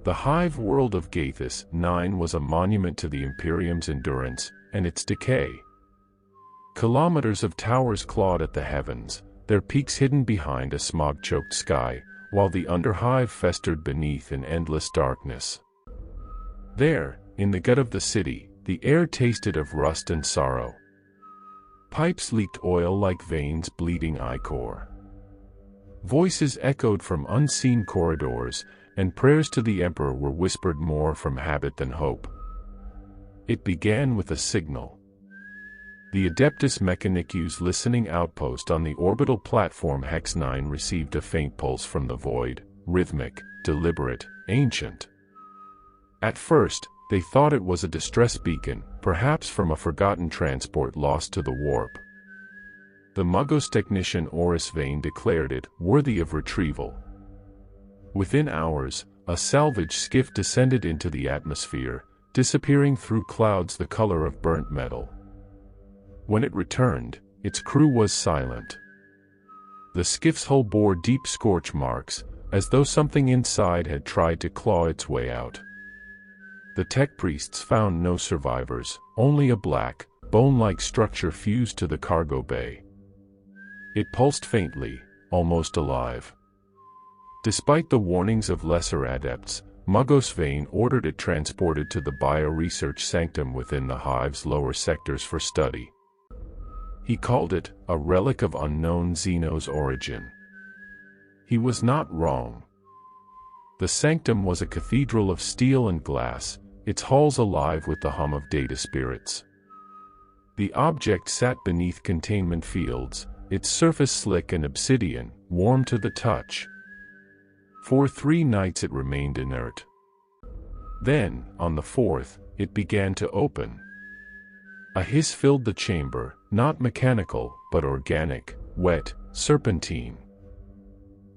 The Hive World of Gathis 9 was a monument to the Imperium's endurance and its decay. Kilometers of towers clawed at the heavens, their peaks hidden behind a smog-choked sky, while the underhive festered beneath in endless darkness. There, in the gut of the city, the air tasted of rust and sorrow. Pipes leaked oil like veins bleeding ichor. Voices echoed from unseen corridors, and prayers to the Emperor were whispered more from habit than hope. It began with a signal. The Adeptus Mechanicus listening outpost on the orbital platform Hex 9 received a faint pulse from the void, rhythmic, deliberate, ancient. At first, they thought it was a distress beacon, perhaps from a forgotten transport lost to the warp. The Muggos technician Oris Vane declared it worthy of retrieval. Within hours, a salvage skiff descended into the atmosphere, disappearing through clouds the color of burnt metal. When it returned, its crew was silent. The skiff's hull bore deep scorch marks, as though something inside had tried to claw its way out. The tech priests found no survivors, only a black, bone-like structure fused to the cargo bay. It pulsed faintly, almost alive. Despite the warnings of lesser adepts, Muggos Vane ordered it transported to the bio-research sanctum within the Hive's lower sectors for study. He called it a relic of unknown Xenos origin. He was not wrong. The sanctum was a cathedral of steel and glass, its halls alive with the hum of data spirits. The object sat beneath containment fields, its surface slick and obsidian, warm to the touch. For 3 nights it remained inert. Then, on the 4th, it began to open. A hiss filled the chamber, not mechanical, but organic, wet, serpentine.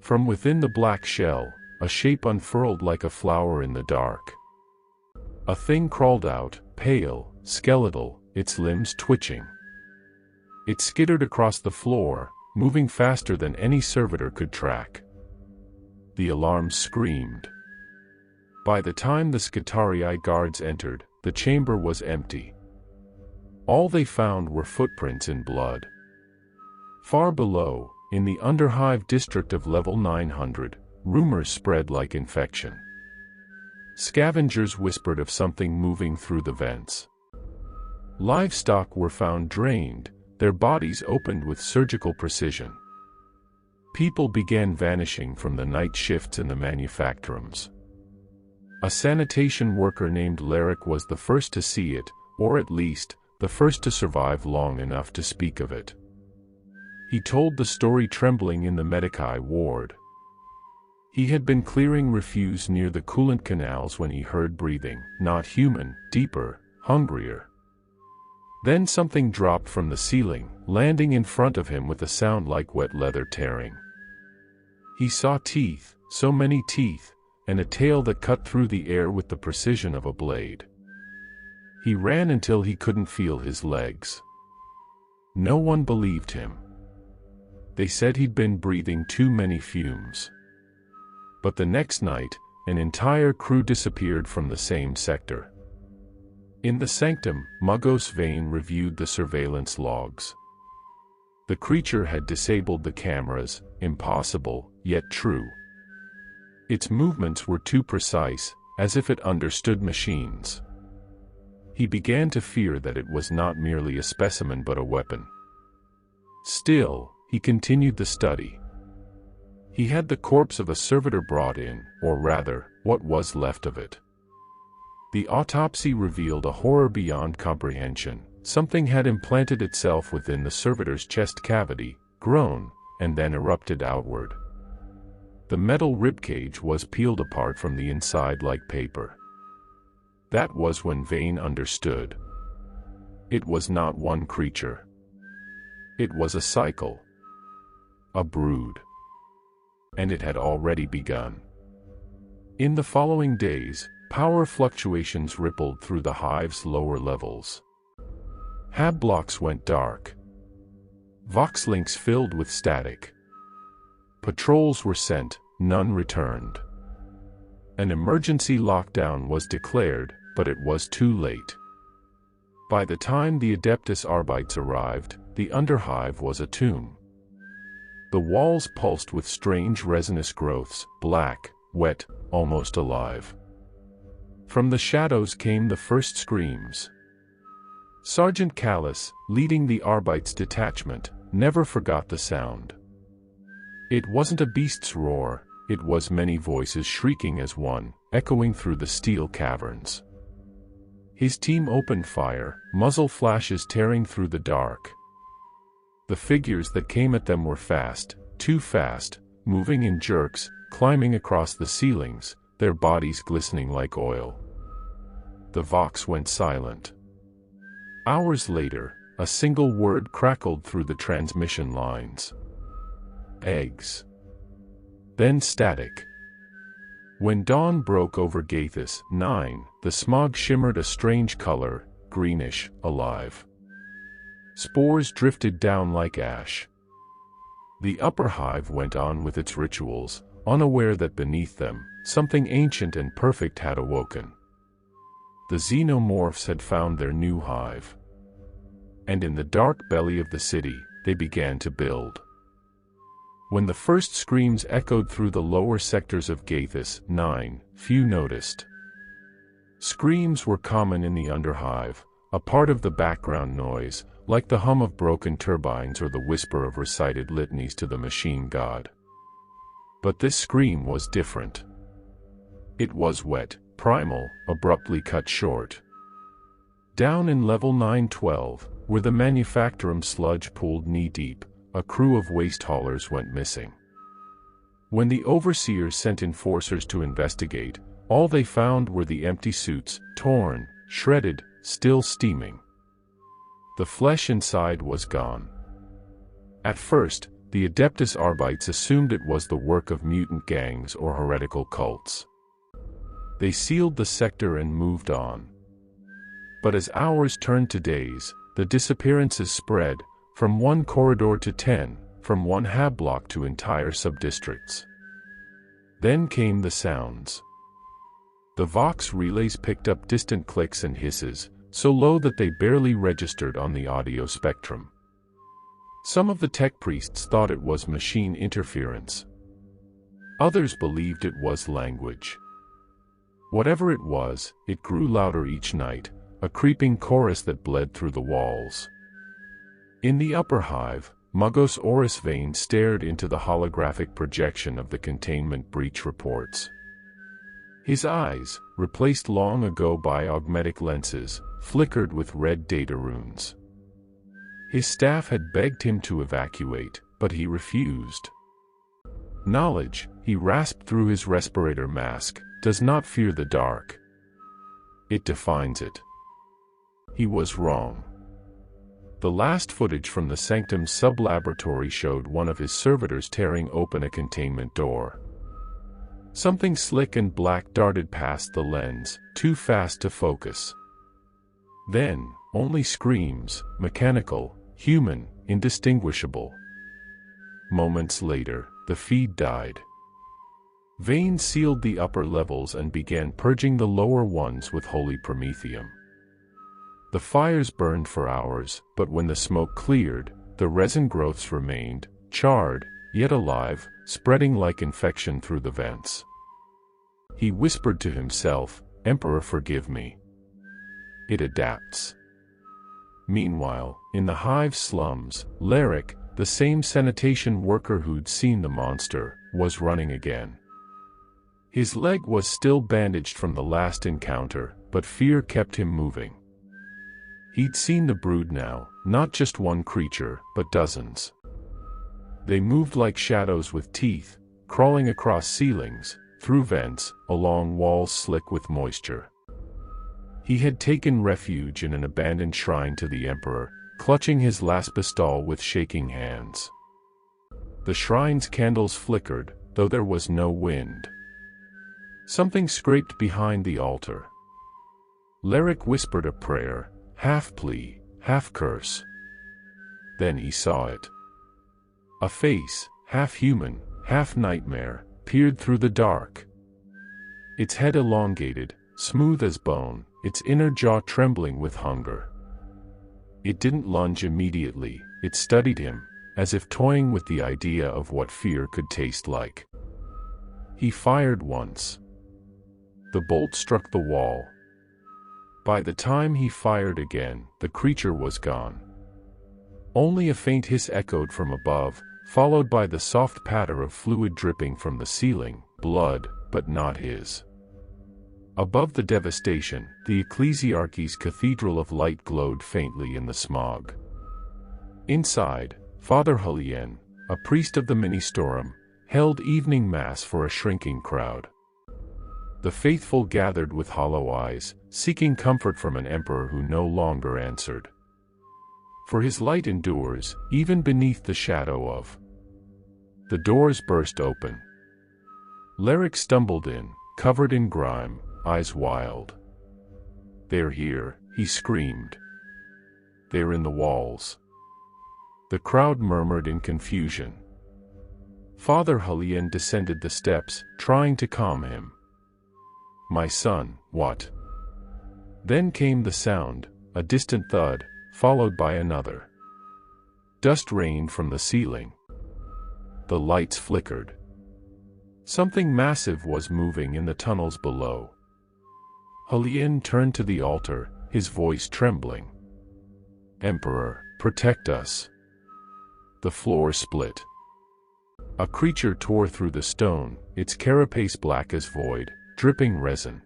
From within the black shell, a shape unfurled like a flower in the dark. A thing crawled out, pale, skeletal, its limbs twitching. It skittered across the floor, moving faster than any servitor could track. The alarm screamed. By the time the Skitarii guards entered, the chamber was empty. All they found were footprints in blood. Far below, in the underhive district of level 900, rumors spread like infection. Scavengers whispered of something moving through the vents. Livestock were found drained, their bodies opened with surgical precision. People began vanishing from the night shifts in the manufactorums. A sanitation worker named Larrick was the first to see it, or at least, the first to survive long enough to speak of it. He told the story trembling in the Medici ward. He had been clearing refuse near the coolant canals when he heard breathing, not human, deeper, hungrier. Then something dropped from the ceiling, landing in front of him with a sound like wet leather tearing. He saw teeth, so many teeth, and a tail that cut through the air with the precision of a blade. He ran until he couldn't feel his legs. No one believed him. They said he'd been breathing too many fumes. But the next night, an entire crew disappeared from the same sector. In the sanctum, Muggos Vane reviewed the surveillance logs. The creature had disabled the cameras, impossible, yet true. Its movements were too precise, as if it understood machines. He began to fear that it was not merely a specimen but a weapon. Still, he continued the study. He had the corpse of a servitor brought in, or rather, what was left of it. The autopsy revealed a horror beyond comprehension. Something had implanted itself within the servitor's chest cavity, grown, and then erupted outward. The metal ribcage was peeled apart from the inside like paper. That was when Vane understood. It was not one creature. It was a cycle. A brood. And it had already begun. In the following days, power fluctuations rippled through the hive's lower levels. Hab blocks went dark. Vox links filled with static. Patrols were sent, none returned. An emergency lockdown was declared, but it was too late. By the time the Adeptus Arbites arrived, the underhive was a tomb. The walls pulsed with strange resinous growths, black, wet, almost alive. From the shadows came the first screams. Sergeant Callus, leading the Arbites detachment, never forgot the sound. It wasn't a beast's roar, it was many voices shrieking as one, echoing through the steel caverns. His team opened fire, muzzle flashes tearing through the dark. The figures that came at them were fast, too fast, moving in jerks, climbing across the ceilings, their bodies glistening like oil. The Vox went silent. Hours later, a single word crackled through the transmission lines. Eggs. Then static. When dawn broke over Gaethus 9, the smog shimmered a strange color, greenish, alive. Spores drifted down like ash. The upper hive went on with its rituals, unaware that beneath them, something ancient and perfect had awoken. The Xenomorphs had found their new hive. And in the dark belly of the city, they began to build. When the first screams echoed through the lower sectors of Gaethus 9, few noticed. Screams were common in the underhive, a part of the background noise, like the hum of broken turbines or the whisper of recited litanies to the machine god. But this scream was different. It was wet, primal, abruptly cut short. Down in level 912, where the manufactorum sludge pooled knee-deep, a crew of waste haulers went missing. When the overseers sent enforcers to investigate, all they found were the empty suits, torn, shredded, still steaming. The flesh inside was gone. At first, the Adeptus Arbites assumed it was the work of mutant gangs or heretical cults. They sealed the sector and moved on. But as hours turned to days, the disappearances spread, from one corridor to 10, from one hab block to entire subdistricts. Then came the sounds. The Vox relays picked up distant clicks and hisses, so low that they barely registered on the audio spectrum. Some of the tech priests thought it was machine interference. Others believed it was language. Whatever it was, it grew louder each night, a creeping chorus that bled through the walls. In the upper hive, Muggos Oris Vane stared into the holographic projection of the containment breach reports. His eyes, replaced long ago by augmetic lenses, flickered with red data runes. His staff had begged him to evacuate, but he refused. Knowledge, he rasped through his respirator mask, does not fear the dark. It defines it. He was wrong. The last footage from the Sanctum's sub-laboratory showed one of his servitors tearing open a containment door. Something slick and black darted past the lens, too fast to focus. Then, only screams, mechanical, human, indistinguishable. Moments later, the feed died. Vane sealed the upper levels and began purging the lower ones with holy promethium. The fires burned for hours, but when the smoke cleared, the resin growths remained, charred, yet alive, spreading like infection through the vents. He whispered to himself, "Emperor, forgive me. It adapts." Meanwhile, in the hive slums, Laric, the same sanitation worker who'd seen the monster, was running again. His leg was still bandaged from the last encounter, but fear kept him moving. He'd seen the brood now, not just one creature, but dozens. They moved like shadows with teeth, crawling across ceilings, through vents, along walls slick with moisture. He had taken refuge in an abandoned shrine to the Emperor, clutching his laspistol with shaking hands. The shrine's candles flickered, though there was no wind. Something scraped behind the altar. Laric whispered a prayer, half plea, half curse. Then he saw it. A face, half human, half nightmare, peered through the dark. its head elongated, smooth as bone, its inner jaw trembling with hunger. It didn't lunge immediately, it studied him, as if toying with the idea of what fear could taste like. He fired once. The bolt struck the wall. By the time he fired again, the creature was gone. Only a faint hiss echoed from above, followed by the soft patter of fluid dripping from the ceiling, blood, but not his. Above the devastation, the Ecclesiarchy's cathedral of light glowed faintly in the smog. Inside, Father Julian, a priest of the Ministorum, held evening mass for a shrinking crowd. The faithful gathered with hollow eyes, seeking comfort from an emperor who no longer answered. For his light endures, even beneath the shadow of. The doors burst open. Leric stumbled in, covered in grime, eyes wild. "They're here," he screamed. "They're in the walls." The crowd murmured in confusion. Father Julian descended the steps, trying to calm him. "My son, what?" Then came the sound, a distant thud, followed by another. Dust rained from the ceiling. The lights flickered. Something massive was moving in the tunnels below. Julian turned to the altar, his voice trembling. "Emperor, protect us." The floor split. A creature tore through the stone, its carapace black as void, dripping resin.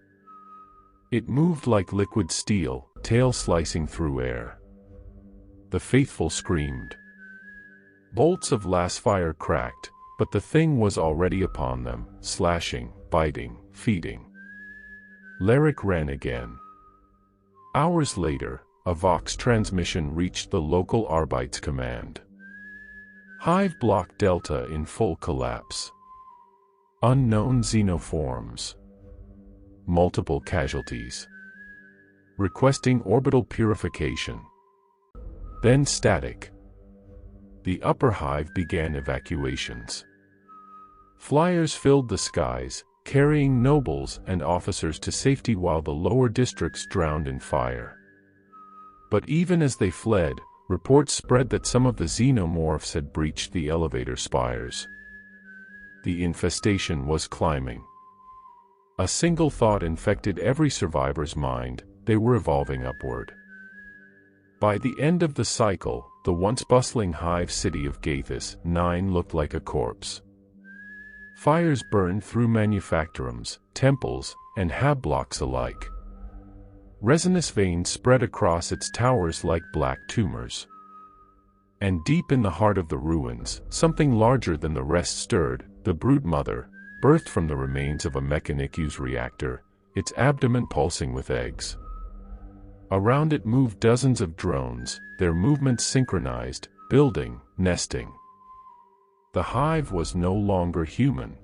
It moved like liquid steel, tail slicing through air. The faithful screamed. Bolts of last fire cracked, but the thing was already upon them, slashing, biting, feeding. Leric ran again. Hours later, a Vox transmission reached the local Arbites command. Hive block Delta in full collapse. Unknown xenoforms. Multiple casualties. Requesting orbital purification. Then static. The upper hive began evacuations. Flyers filled the skies, carrying nobles and officers to safety while the lower districts drowned in fire. But even as they fled, reports spread that some of the xenomorphs had breached the elevator spires. The infestation was climbing. A single thought infected every survivor's mind: they were evolving upward. By the end of the cycle, the once bustling hive city of Gaethus 9 looked like a corpse. Fires burned through manufactorums, temples, and hab blocks alike. Resinous veins spread across its towers like black tumors. And deep in the heart of the ruins, something larger than the rest stirred, the broodmother, birthed from the remains of a Mechanicus reactor, its abdomen pulsing with eggs. Around it moved dozens of drones, their movements synchronized, building, nesting. The hive was no longer human.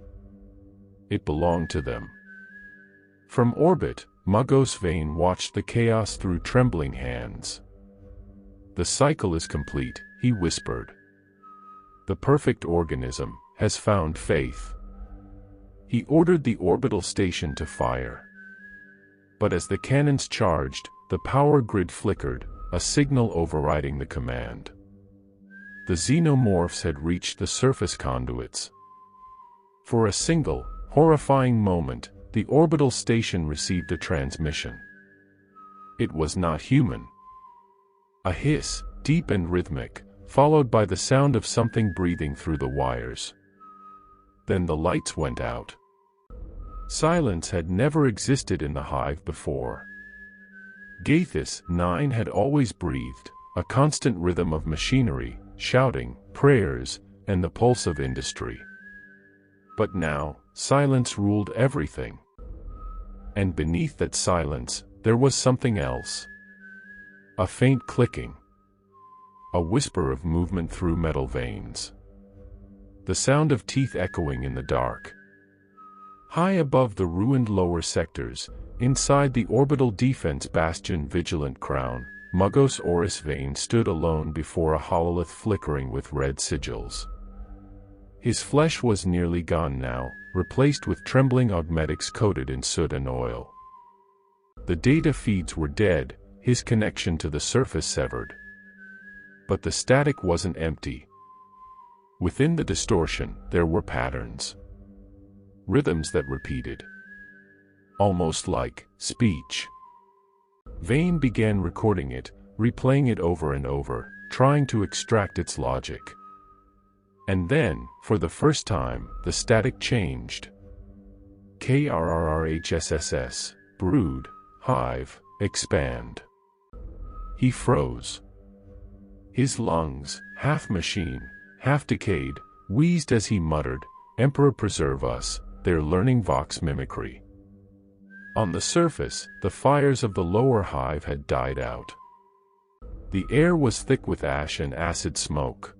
It belonged to them. From orbit, Magos Vane watched the chaos through trembling hands. "The cycle is complete," he whispered. "The perfect organism has found faith." He ordered the orbital station to fire. But as the cannons charged, the power grid flickered, a signal overriding the command. The xenomorphs had reached the surface conduits. For a single, horrifying moment, the orbital station received a transmission. It was not human. A hiss, deep and rhythmic, followed by the sound of something breathing through the wires. Then the lights went out. Silence had never existed in the hive before. Gaethus 9 had always breathed, a constant rhythm of machinery, shouting, prayers, and the pulse of industry. But now, silence ruled everything. And beneath that silence, there was something else. A faint clicking. A whisper of movement through metal veins. The sound of teeth echoing in the dark. High above the ruined lower sectors, inside the orbital defense bastion Vigilant Crown, Magos Oris Vane stood alone before a hololith flickering with red sigils. His flesh was nearly gone now, replaced with trembling augmetics coated in soot and oil. The data feeds were dead, his connection to the surface severed. But the static wasn't empty. Within the distortion, there were patterns. Rhythms that repeated. Almost like speech. Vane began recording it, replaying it over and over, trying to extract its logic. And then, for the first time, the static changed. KRRRHSSS, brood, hive, expand. He froze. His lungs, half machine, half decayed, wheezed as he muttered, "Emperor preserve us," their learning vox mimicry. On the surface, the fires of the lower hive had died out. The air was thick with ash and acid smoke.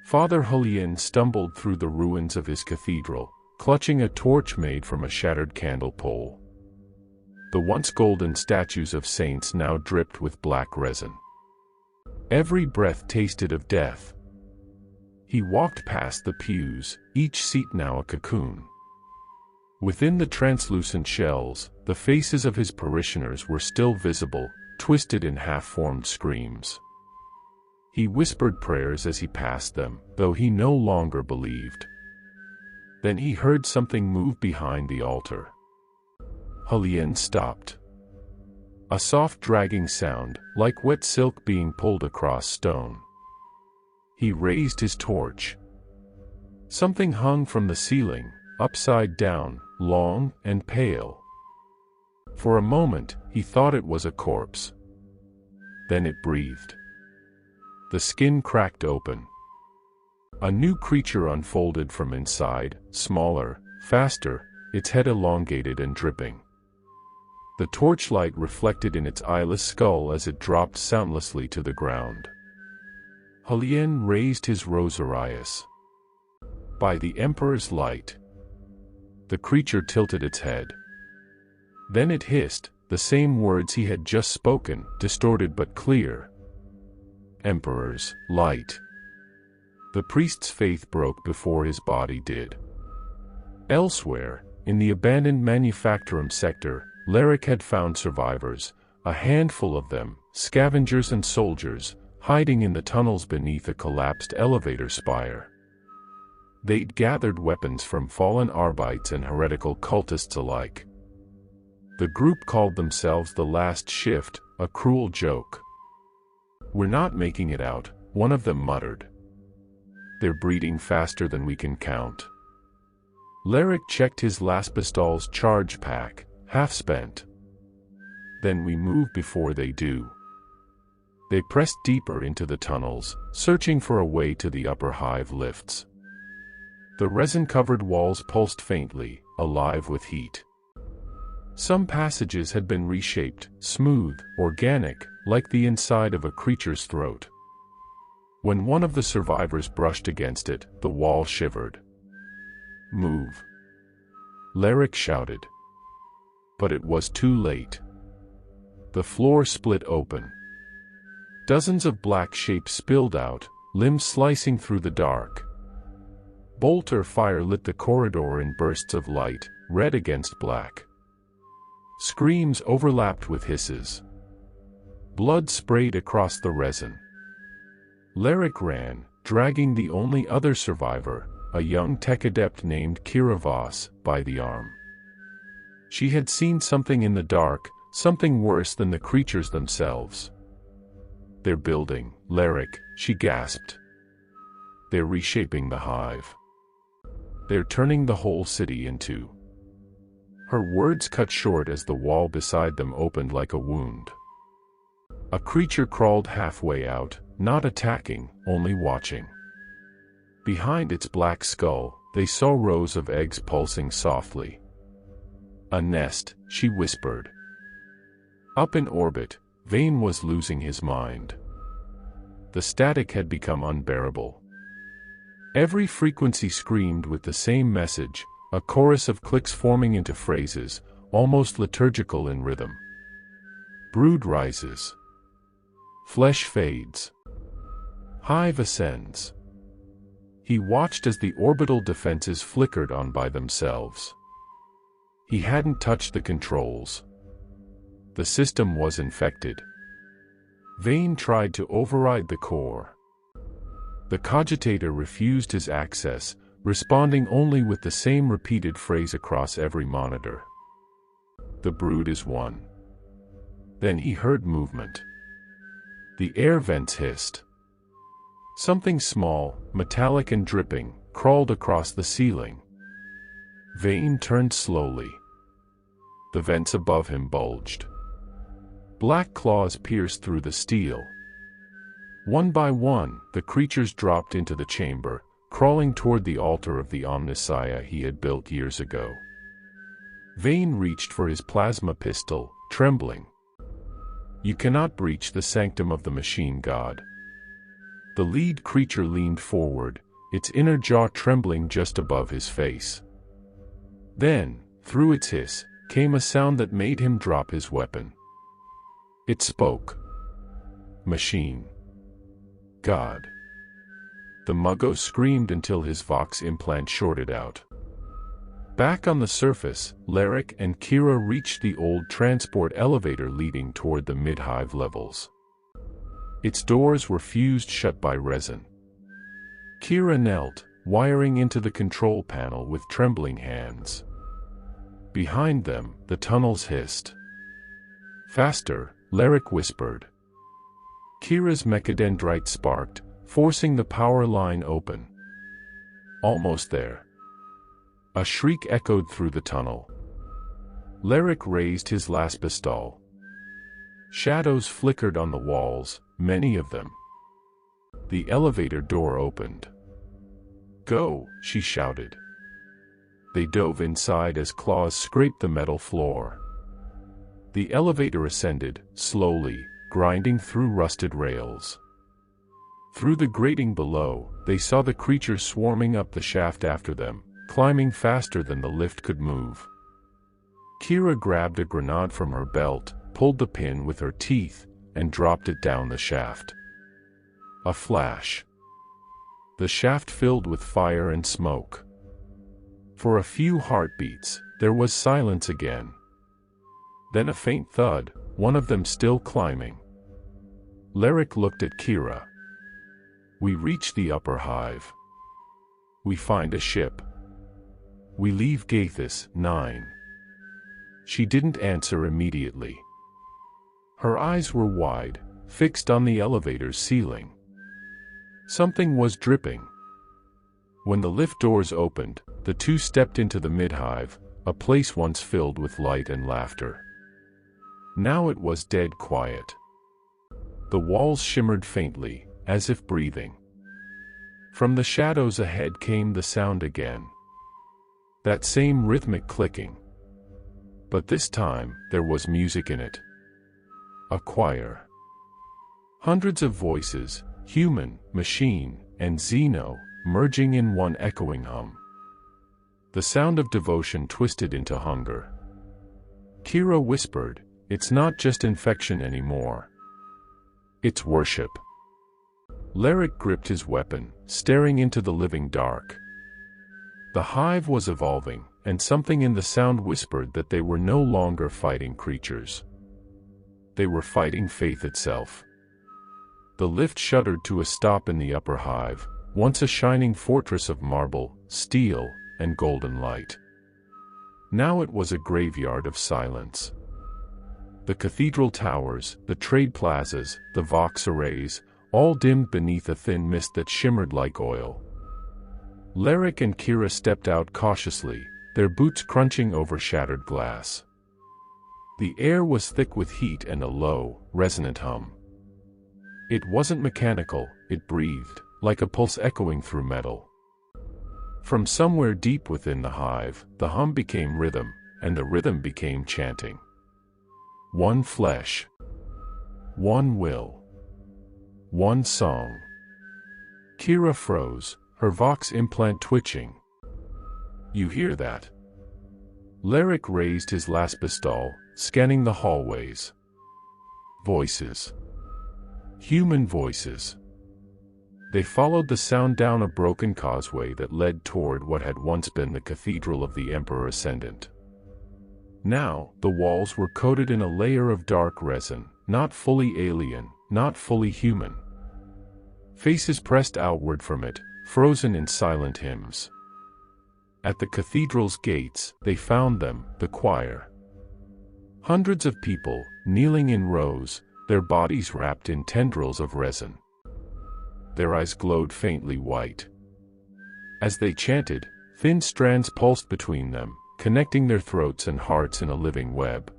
Father Julian stumbled through the ruins of his cathedral, clutching a torch made from a shattered candle pole. The once golden statues of saints now dripped with black resin. Every breath tasted of death. He walked past the pews, each seat now a cocoon. Within the translucent shells, the faces of his parishioners were still visible, twisted in half-formed screams. He whispered prayers as he passed them, though he no longer believed. Then he heard something move behind the altar. Julian stopped. A soft dragging sound, like wet silk being pulled across stone. He raised his torch. Something hung from the ceiling, upside down, long and pale. For a moment, he thought it was a corpse. Then it breathed. The skin cracked open. A new creature unfolded from inside, smaller, faster, its head elongated and dripping. The torchlight reflected in its eyeless skull as it dropped soundlessly to the ground. Julian raised his rosarius. By the Emperor's light. The creature tilted its head. Then it hissed, the same words he had just spoken, distorted but clear. Emperor's light. The priest's faith broke before his body did. Elsewhere, in the abandoned manufactorum sector, Leric had found survivors, a handful of them, scavengers and soldiers, hiding in the tunnels beneath a collapsed elevator spire. They'd gathered weapons from fallen Arbites and heretical cultists alike. The group called themselves the Last Shift, a cruel joke. "We're not making it out," one of them muttered. "They're breeding faster than we can count." Leric checked his Laspistol's charge pack, half spent. "Then we move before they do." They pressed deeper into the tunnels, searching for a way to the upper hive lifts. The resin-covered walls pulsed faintly, alive with heat. Some passages had been reshaped, smooth, organic, like the inside of a creature's throat. When one of the survivors brushed against it, the wall shivered. "Move!" Leric shouted. But it was too late. The floor split open. Dozens of black shapes spilled out, limbs slicing through the dark. Bolter fire lit the corridor in bursts of light, red against black. Screams overlapped with hisses. Blood sprayed across the resin. Leric ran, dragging the only other survivor, a young tech adept named Kira Voss, by the arm. She had seen something in the dark, something worse than the creatures themselves. "They're building, Leric," she gasped. "They're reshaping the hive. They're turning the whole city into..." Her words cut short as the wall beside them opened like a wound. A creature crawled halfway out, not attacking, only watching. Behind its black skull, they saw rows of eggs pulsing softly. "A nest," she whispered. Up in orbit, Vane was losing his mind. The static had become unbearable. Every frequency screamed with the same message, a chorus of clicks forming into phrases, almost liturgical in rhythm. Brood rises. Flesh fades. Hive ascends. He watched as the orbital defenses flickered on by themselves. He hadn't touched the controls. The system was infected. Vane tried to override the core. The cogitator refused his access, responding only with the same repeated phrase across every monitor. "The brood is one." Then he heard movement. The air vents hissed. Something small, metallic and dripping, crawled across the ceiling. Vane turned slowly. The vents above him bulged. Black claws pierced through the steel. One by one, the creatures dropped into the chamber, crawling toward the altar of the Omnissiah he had built years ago. Vane reached for his plasma pistol, trembling. "You cannot breach the sanctum of the machine god." The lead creature leaned forward, its inner jaw trembling just above his face. Then, through its hiss, came a sound that made him drop his weapon. It spoke. "Machine. God." The Muggo screamed until his Vox implant shorted out. Back on the surface, Laric and Kira reached the old transport elevator leading toward the mid-hive levels. Its doors were fused shut by resin. Kira knelt, wiring into the control panel with trembling hands. Behind them, the tunnels hissed. "Faster," Laric whispered. Kira's mechadendrite sparked, forcing the power line open. Almost there. A shriek echoed through the tunnel. Laric raised his laspistol. Shadows flickered on the walls, many of them. The elevator door opened. "Go," she shouted. They dove inside as claws scraped the metal floor. The elevator ascended, slowly, grinding through rusted rails. Through the grating below, they saw the creatures swarming up the shaft after them, climbing faster than the lift could move. Kira grabbed a grenade from her belt, pulled the pin with her teeth, and dropped it down the shaft. A flash. The shaft filled with fire and smoke. For a few heartbeats, there was silence again. Then a faint thud, one of them still climbing. Laric looked at Kira. "We reach the upper hive. We find a ship. We leave Gaethus, 9. She didn't answer immediately. Her eyes were wide, fixed on the elevator's ceiling. Something was dripping. When the lift doors opened, the two stepped into the mid-hive, a place once filled with light and laughter. Now it was dead quiet. The walls shimmered faintly, as if breathing. From the shadows ahead came the sound again. That same rhythmic clicking. But this time, there was music in it. A choir. Hundreds of voices, human, machine, and Xeno, merging in one echoing hum. The sound of devotion twisted into hunger. Kira whispered, "It's not just infection anymore. It's worship." Laric gripped his weapon, staring into the living dark. The hive was evolving, and something in the sound whispered that they were no longer fighting creatures. They were fighting faith itself. The lift shuddered to a stop in the upper hive, once a shining fortress of marble, steel, and golden light. Now it was a graveyard of silence. The cathedral towers, the trade plazas, the Vox arrays, all dimmed beneath a thin mist that shimmered like oil. Laric and Kira stepped out cautiously, their boots crunching over shattered glass. The air was thick with heat and a low, resonant hum. It wasn't mechanical, it breathed, like a pulse echoing through metal. From somewhere deep within the hive, the hum became rhythm, and the rhythm became chanting. One flesh. One will. One song. Kira froze, her Vox implant twitching. "You hear that?" Laric raised his laspistol, scanning the hallways. Voices. Human voices. They followed the sound down a broken causeway that led toward what had once been the Cathedral of the Emperor Ascendant. Now, the walls were coated in a layer of dark resin, not fully alien, not fully human. Faces pressed outward from it, frozen in silent hymns. At the cathedral's gates, they found them, the choir. Hundreds of people, kneeling in rows, their bodies wrapped in tendrils of resin. Their eyes glowed faintly white. As they chanted, thin strands pulsed between them, connecting their throats and hearts in a living web.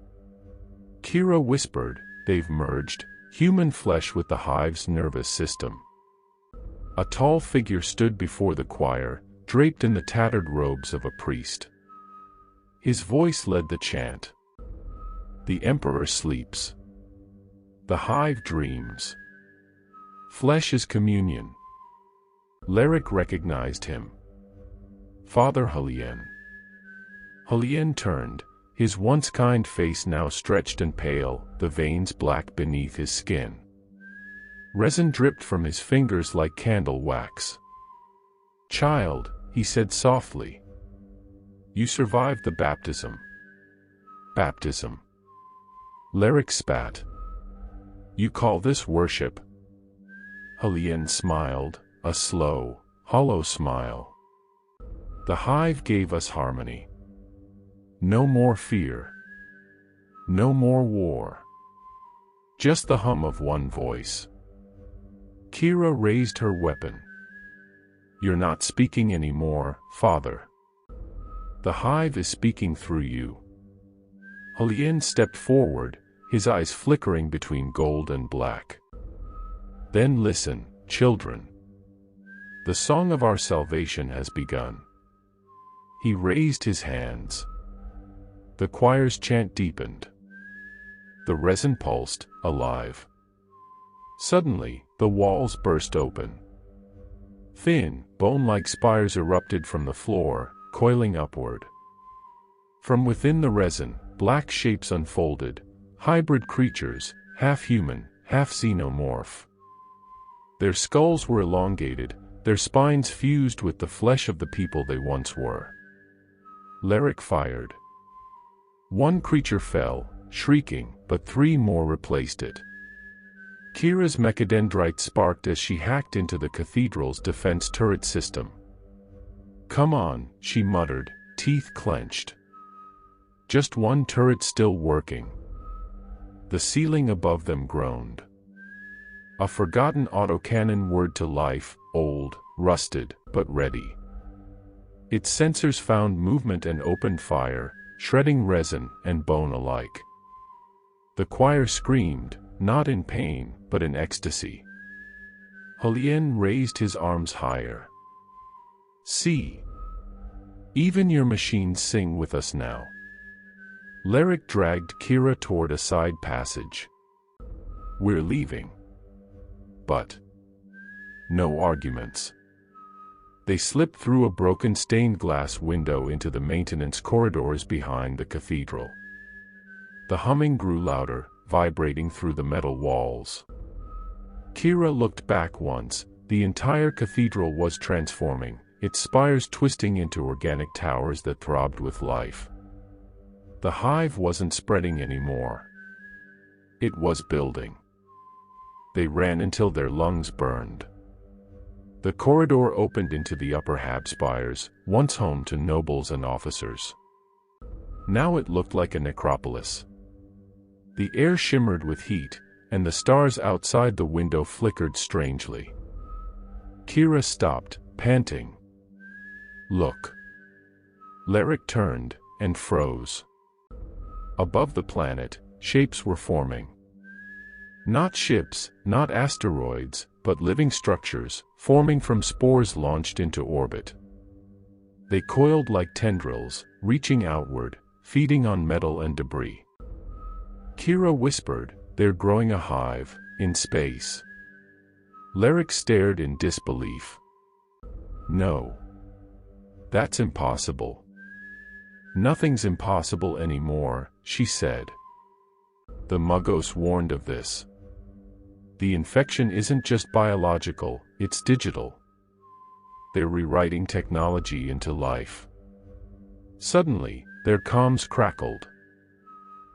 Kira whispered, "They've merged human flesh with the Hive's nervous system." A tall figure stood before the choir, draped in the tattered robes of a priest. His voice led the chant. "The Emperor sleeps. The Hive dreams. Flesh is communion." Leric recognized him. Father Helien. Helien turned, his once kind face now stretched and pale, the veins black beneath his skin. Resin dripped from his fingers like candle wax. "Child," he said softly. "You survived the baptism." "Baptism?" Leric spat. "You call this worship?" Helien smiled, a slow, hollow smile. "The Hive gave us harmony. No more fear. No more war. Just the hum of one voice." Kira raised her weapon. "You're not speaking anymore, Father. The Hive is speaking through you." Helien stepped forward, his eyes flickering between gold and black. "Then listen, children. The song of our salvation has begun." He raised his hands. The choir's chant deepened. The resin pulsed, alive. Suddenly, the walls burst open. Thin, bone-like spires erupted from the floor, coiling upward. From within the resin, black shapes unfolded, hybrid creatures, half human, half xenomorph. Their skulls were elongated, their spines fused with the flesh of the people they once were. Leric fired. One creature fell, shrieking, but 3 more replaced it. Kira's mechadendrite sparked as she hacked into the cathedral's defense turret system. "Come on," she muttered, teeth clenched. Just one turret still working. The ceiling above them groaned. A forgotten autocannon whirred to life, old, rusted, but ready. Its sensors found movement and opened fire, shredding resin and bone alike. The choir screamed, not in pain, but in ecstasy. Helien raised his arms higher. "See. Even your machines sing with us now." Leric dragged Kira toward a side passage. "We're leaving." But no arguments. They slipped through a broken stained glass window into the maintenance corridors behind the cathedral. The humming grew louder, vibrating through the metal walls. Kira looked back once. The entire cathedral was transforming, its spires twisting into organic towers that throbbed with life. The Hive wasn't spreading anymore. It was building. They ran until their lungs burned. The corridor opened into the upper Hab spires, once home to nobles and officers. Now it looked like a necropolis. The air shimmered with heat, and the stars outside the window flickered strangely. Kira stopped, panting. "Look." Leric turned, and froze. Above the planet, shapes were forming. Not ships, not asteroids, but living structures, forming from spores launched into orbit. They coiled like tendrils, reaching outward, feeding on metal and debris. Kira whispered, "They're growing a hive, in space." Leric stared in disbelief. "No. That's impossible." "Nothing's impossible anymore," she said. "The Muggos warned of this. The infection isn't just biological, it's digital. They're rewriting technology into life. Suddenly, their comms crackled.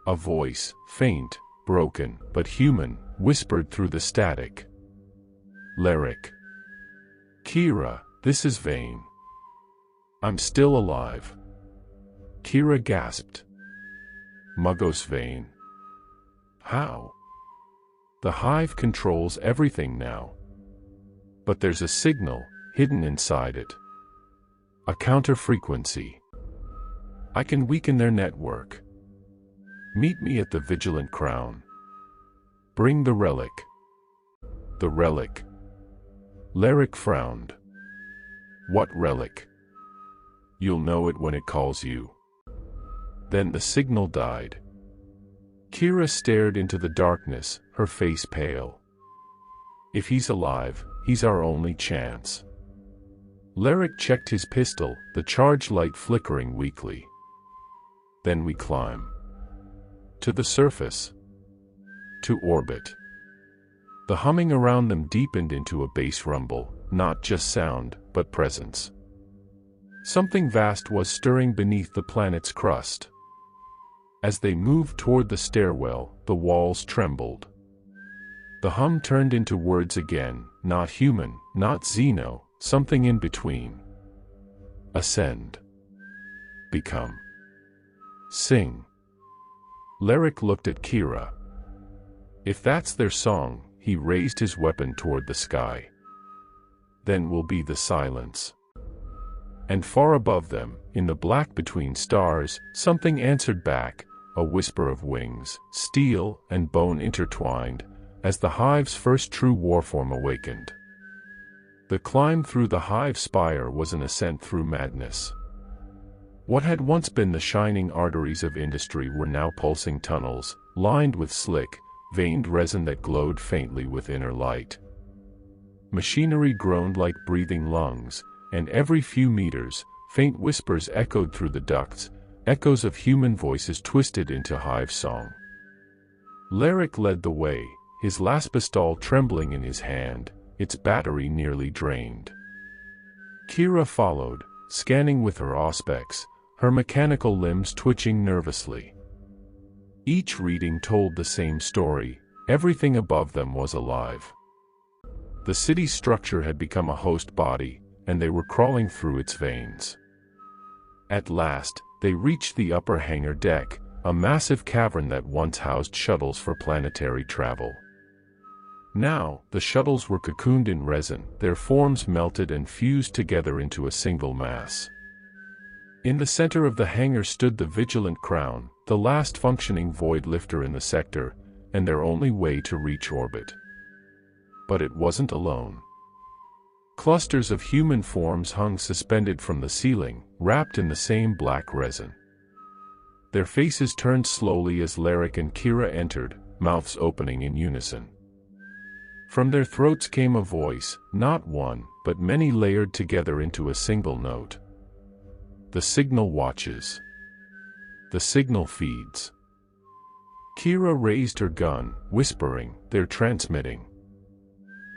A voice, faint, broken, but human, whispered through the static. Lyric. Kira, this is Vane. I'm still alive. Kira gasped. Muggos Vane. How? The Hive controls everything now. But there's a signal, hidden inside it. A counter-frequency. I can weaken their network. Meet me at the Vigilant Crown. Bring the relic. The relic. Lyric frowned. What relic? You'll know it when it calls you. Then the signal died. Kira stared into the darkness, her face pale. If he's alive, he's our only chance. Lyric checked his pistol, the charge light flickering weakly. Then we climb. To the surface. To orbit. The humming around them deepened into a bass rumble, not just sound, but presence. Something vast was stirring beneath the planet's crust. As they moved toward the stairwell, the walls trembled. The hum turned into words again, not human, not Xeno, something in between. Ascend. Become. Sing. Lyric looked at Kira. If that's their song, he raised his weapon toward the sky. Then will be the silence. And far above them, in the black between stars, something answered back, a whisper of wings, steel and bone intertwined, as the Hive's first true warform awakened. The climb through the Hive spire was an ascent through madness. What had once been the shining arteries of industry were now pulsing tunnels, lined with slick, veined resin that glowed faintly with inner light. Machinery groaned like breathing lungs, and every few meters, faint whispers echoed through the ducts, echoes of human voices twisted into Hive song. Lyric led the way, his laspistol trembling in his hand, its battery nearly drained. Kira followed, scanning with her auspex, her mechanical limbs twitching nervously. Each reading told the same story, everything above them was alive. The city's structure had become a host body, and they were crawling through its veins. At last, they reached the upper hangar deck, a massive cavern that once housed shuttles for planetary travel. Now, the shuttles were cocooned in resin, their forms melted and fused together into a single mass. In the center of the hangar stood the Vigilant Crown, the last functioning void lifter in the sector, and their only way to reach orbit. But it wasn't alone. Clusters of human forms hung suspended from the ceiling, wrapped in the same black resin. Their faces turned slowly as Lyric and Kira entered, mouths opening in unison. From their throats came a voice, not one, but many layered together into a single note. The signal watches. The signal feeds. Kira raised her gun, whispering, "They're transmitting."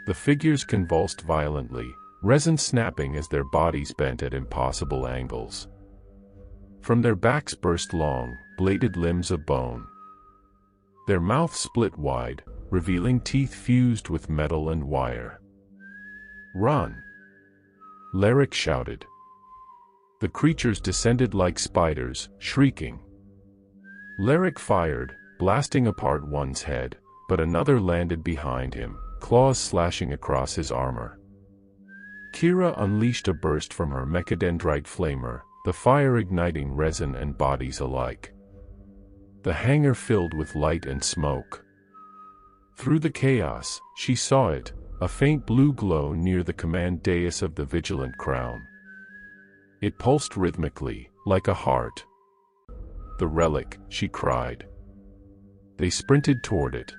The figures convulsed violently, resin snapping as their bodies bent at impossible angles. From their backs burst long, bladed limbs of bone. Their mouths split wide, revealing teeth fused with metal and wire. "Run!" Lyric shouted. The creatures descended like spiders, shrieking. Lyric fired, blasting apart one's head, but another landed behind him, claws slashing across his armor. Kira unleashed a burst from her mechadendrite flamer, the fire igniting resin and bodies alike. The hangar filled with light and smoke. Through the chaos, she saw it, a faint blue glow near the command dais of the Vigilant Crown. It pulsed rhythmically, like a heart. "The relic," she cried. They sprinted toward it.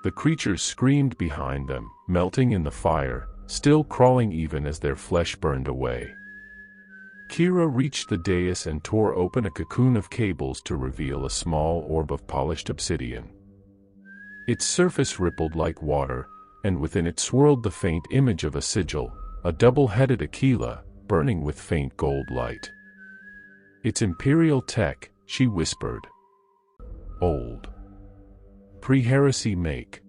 The creatures screamed behind them, melting in the fire, still crawling even as their flesh burned away. Kira reached the dais and tore open a cocoon of cables to reveal a small orb of polished obsidian. Its surface rippled like water, and within it swirled the faint image of a sigil, a double-headed Aquila, burning with faint gold light. "It's Imperial tech," she whispered. "Old. Pre-heresy make."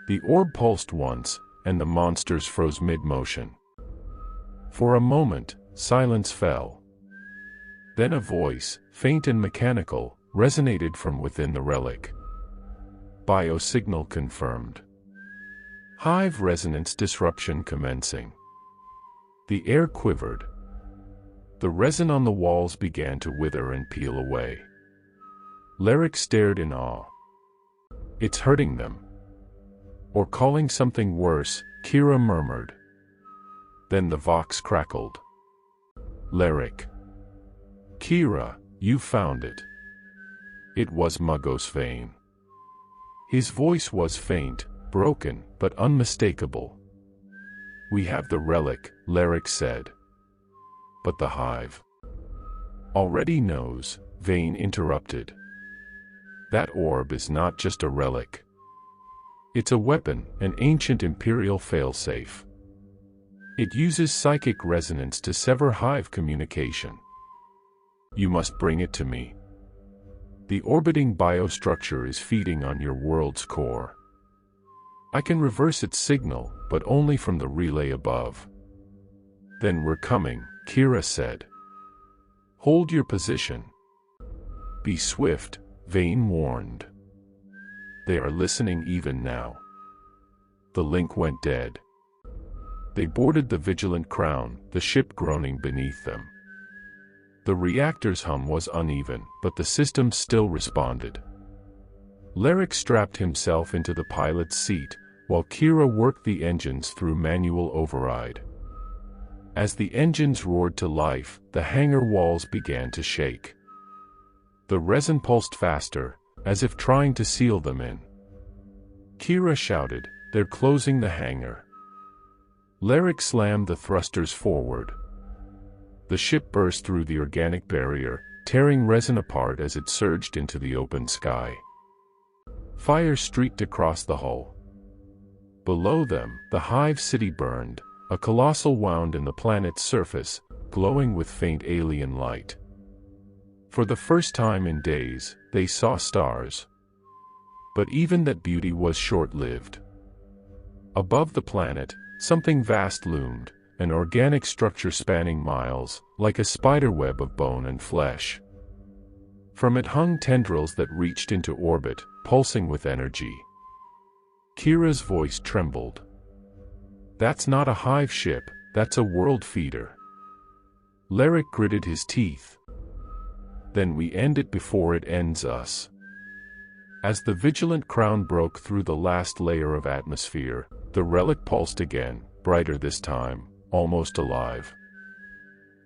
The orb pulsed once, and the monsters froze mid-motion. For a moment, silence fell. Then a voice, faint and mechanical, resonated from within the relic. "Biosignal confirmed. Hive resonance disruption commencing." The air quivered. The resin on the walls began to wither and peel away. Lyric stared in awe. "It's hurting them." "Or calling something worse," Kira murmured. Then the vox crackled. "Lyric. Kira, you found it." It was Mugos Vane. His voice was faint, broken, but unmistakable. "We have the relic," Lyric said. "But the Hive already knows," Vane interrupted. "That orb is not just a relic. It's a weapon, an ancient Imperial failsafe. It uses psychic resonance to sever Hive communication. You must bring it to me. The orbiting biostructure is feeding on your world's core. I can reverse its signal, but only from the relay above." "Then we're coming," Kira said. "Hold your position. Be swift," Vane warned. "They are listening even now." The link went dead. They boarded the Vigilant Crown, the ship groaning beneath them. The reactor's hum was uneven, but the system still responded. Lyric strapped himself into the pilot's seat, while Kira worked the engines through manual override. As the engines roared to life, the hangar walls began to shake. The resin pulsed faster, as if trying to seal them in. Kira shouted, "They're closing the hangar." Lyric slammed the thrusters forward. The ship burst through the organic barrier, tearing resin apart as it surged into the open sky. Fire streaked across the hull. Below them, the Hive city burned, a colossal wound in the planet's surface, glowing with faint alien light. For the first time in days, they saw stars. But even that beauty was short-lived. Above the planet, something vast loomed, an organic structure spanning miles, like a spiderweb of bone and flesh. From it hung tendrils that reached into orbit, pulsing with energy. Kira's voice trembled. "That's not a Hive ship, that's a world feeder." Lyric gritted his teeth. "Then we end it before it ends us." As the Vigilant Crown broke through the last layer of atmosphere, the relic pulsed again, brighter this time, almost alive.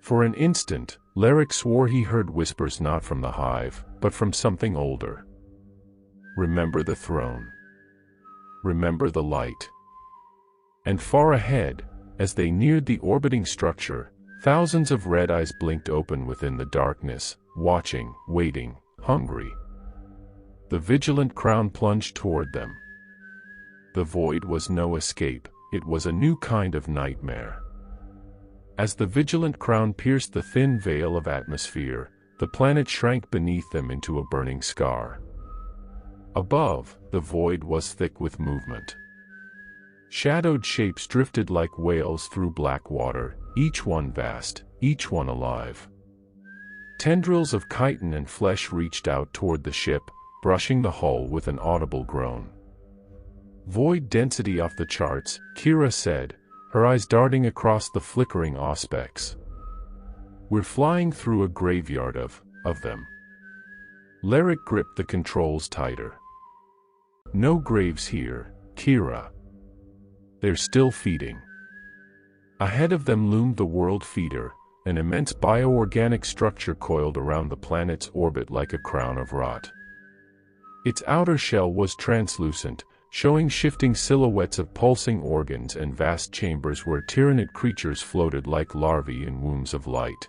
For an instant, Lyric swore he heard whispers not from the Hive, but from something older. "Remember the throne. Remember the light." And far ahead, as they neared the orbiting structure, thousands of red eyes blinked open within the darkness, watching, waiting, hungry. The Vigilant Crown plunged toward them. The void was no escape, it was a new kind of nightmare. As the Vigilant Crown pierced the thin veil of atmosphere, the planet shrank beneath them into a burning scar. Above, the void was thick with movement. Shadowed shapes drifted like whales through black water, each one vast, each one alive. Tendrils of chitin and flesh reached out toward the ship, brushing the hull with an audible groan. "Void density off the charts," Kira said, her eyes darting across the flickering aspects. "We're flying through a graveyard of them." Lyric gripped the controls tighter. "No graves here, Kira. They're still feeding." Ahead of them loomed the world feeder, an immense bioorganic structure coiled around the planet's orbit like a crown of rot. Its outer shell was translucent, showing shifting silhouettes of pulsing organs and vast chambers where tyrannid creatures floated like larvae in wombs of light.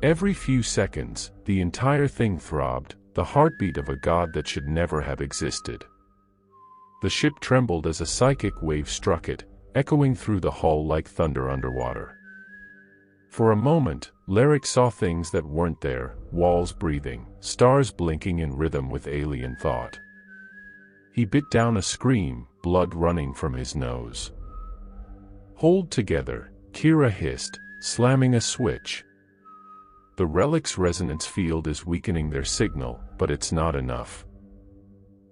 Every few seconds, the entire thing throbbed, the heartbeat of a god that should never have existed. The ship trembled as a psychic wave struck it, echoing through the hull like thunder underwater. For a moment, Lerick saw things that weren't there, walls breathing, stars blinking in rhythm with alien thought. He bit down a scream, blood running from his nose. "Hold together," Kira hissed, slamming a switch. The relic's resonance field is weakening their signal, but it's not enough.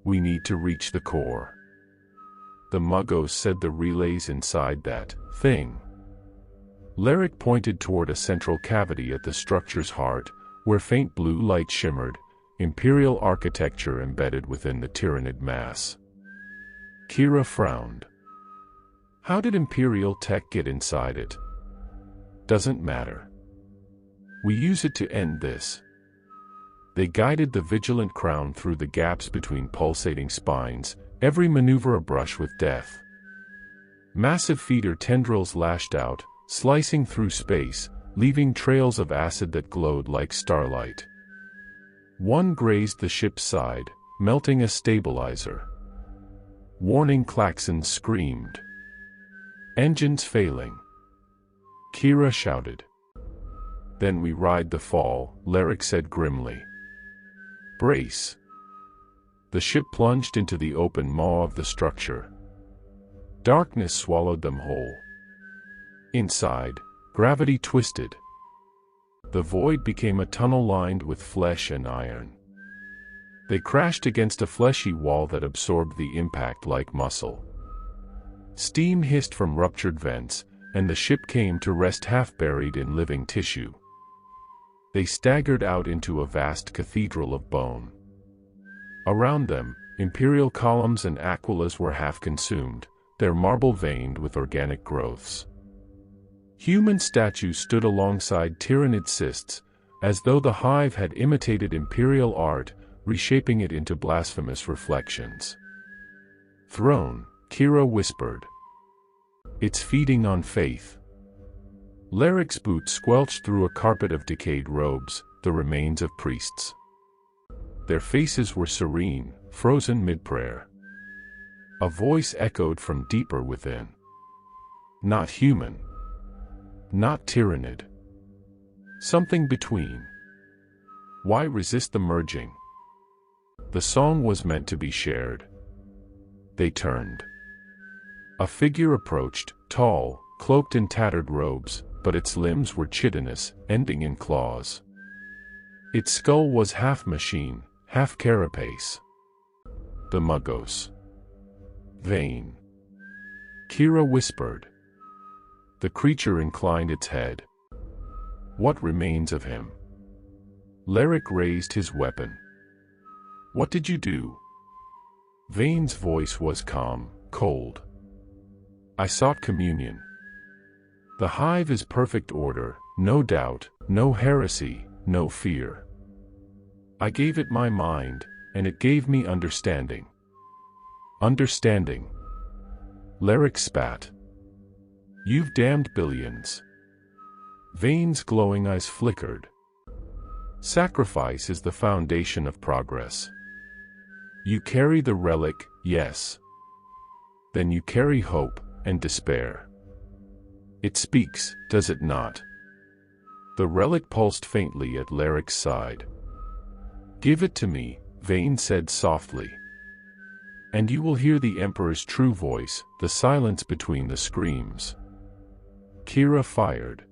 "We need to reach the core." The Muggos said the relays inside that thing. Lerick pointed toward a central cavity at the structure's heart, where faint blue light shimmered, Imperial architecture embedded within the Tyranid mass. Kira frowned. "How did Imperial tech get inside it?" "Doesn't matter. We use it to end this." They guided the vigilant crown through the gaps between pulsating spines, every maneuver abrush with death. Massive feeder tendrils lashed out, slicing through space, leaving trails of acid that glowed like starlight. One grazed the ship's side, melting a stabilizer. Warning klaxons screamed. "Engines failing." Kira shouted. "Then we ride the fall," Lerick said grimly. "Brace." The ship plunged into the open maw of the structure. Darkness swallowed them whole. Inside, gravity twisted. The void became a tunnel lined with flesh and iron. They crashed against a fleshy wall that absorbed the impact like muscle. Steam hissed from ruptured vents, and the ship came to rest half buried in living tissue. They staggered out into a vast cathedral of bone. Around them, imperial columns and aquilas were half consumed, their marble veined with organic growths. Human statues stood alongside Tyranid cysts, as though the hive had imitated imperial art, reshaping it into blasphemous reflections. "Throne," Kira whispered. "It's feeding on faith." Lerick's boots squelched through a carpet of decayed robes, the remains of priests. Their faces were serene, frozen mid-prayer. A voice echoed from deeper within. "Not human. Not Tyranid. Something between. Why resist the merging?" The song was meant to be shared. They turned. A figure approached, tall, cloaked in tattered robes, but its limbs were chitinous, ending in claws. Its skull was half machine, half carapace. The Muggos. "Vain." Kira whispered. The creature inclined its head. "What remains of him?" Lerick raised his weapon. "What did you do?" Vane's voice was calm, cold. "I sought communion. The hive is perfect order, no doubt, no heresy, no fear. I gave it my mind, and it gave me understanding." "Understanding?" Lerick spat. "You've damned billions." Vane's glowing eyes flickered. "Sacrifice is the foundation of progress. You carry the relic, yes. Then you carry hope and despair. It speaks, does it not?" The relic pulsed faintly at Lerick's side. "Give it to me," Vane said softly. "And you will hear the Emperor's true voice, the silence between the screams." Kira fired.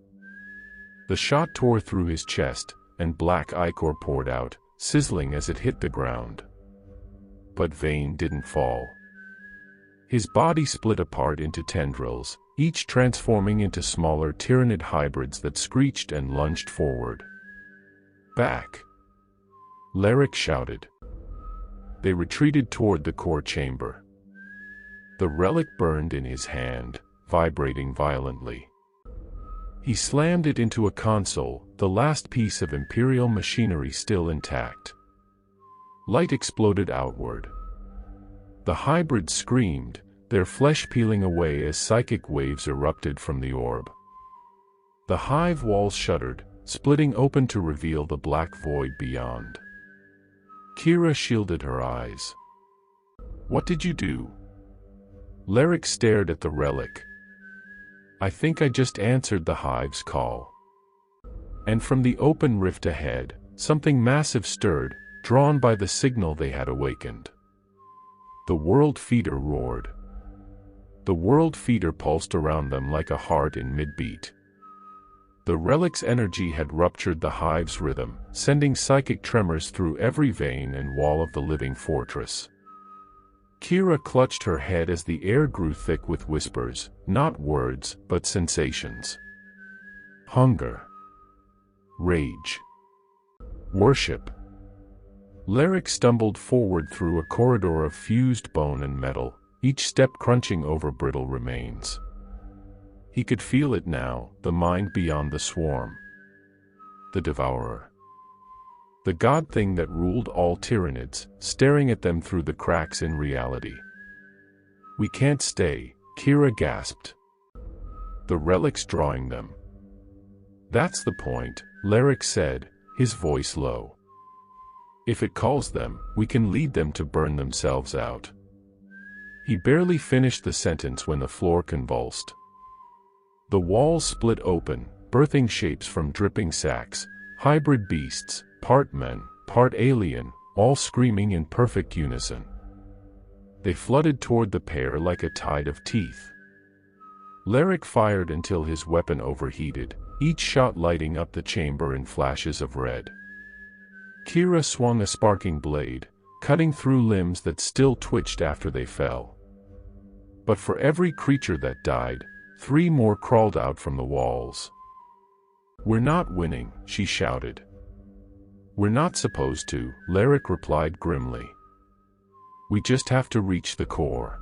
The shot tore through his chest, and black ichor poured out, sizzling as it hit the ground. But Vane didn't fall. His body split apart into tendrils, each transforming into smaller Tyranid hybrids that screeched and lunged forward. "Back!" Lerick shouted. They retreated toward the core chamber. The relic burned in his hand, vibrating violently. He slammed it into a console, the last piece of Imperial machinery still intact. Light exploded outward. The hybrids screamed, their flesh peeling away as psychic waves erupted from the orb. The hive walls shuddered, splitting open to reveal the black void beyond. Kira shielded her eyes. "What did you do?" Lyric stared at the relic. I think I just answered the hive's call. And from the open rift ahead, something massive stirred, drawn by the signal they had awakened. The world feeder roared. The world feeder pulsed around them like a heart in mid-beat. The relic's energy had ruptured the hive's rhythm, sending psychic tremors through every vein and wall of the living fortress. Kira clutched her head as the air grew thick with whispers, not words, but sensations. Hunger. Rage. Worship. Lyric stumbled forward through a corridor of fused bone and metal, each step crunching over brittle remains. He could feel it now, the mind beyond the swarm. The Devourer. The god thing that ruled all Tyranids, staring at them through the cracks in reality. We can't stay, Kira gasped. The relic's drawing them. That's the point, Lyric said, his voice low. If it calls them, we can lead them to burn themselves out. He barely finished the sentence when the floor convulsed. The walls split open, birthing shapes from dripping sacks, hybrid beasts, part men, part alien, all screaming in perfect unison. They flooded toward the pair like a tide of teeth. Lyric fired until his weapon overheated, each shot lighting up the chamber in flashes of red. Kira swung a sparking blade, cutting through limbs that still twitched after they fell. But for every creature that died, 3 more crawled out from the walls. We're not winning, she shouted. We're not supposed to, Lyric replied grimly. We just have to reach the core.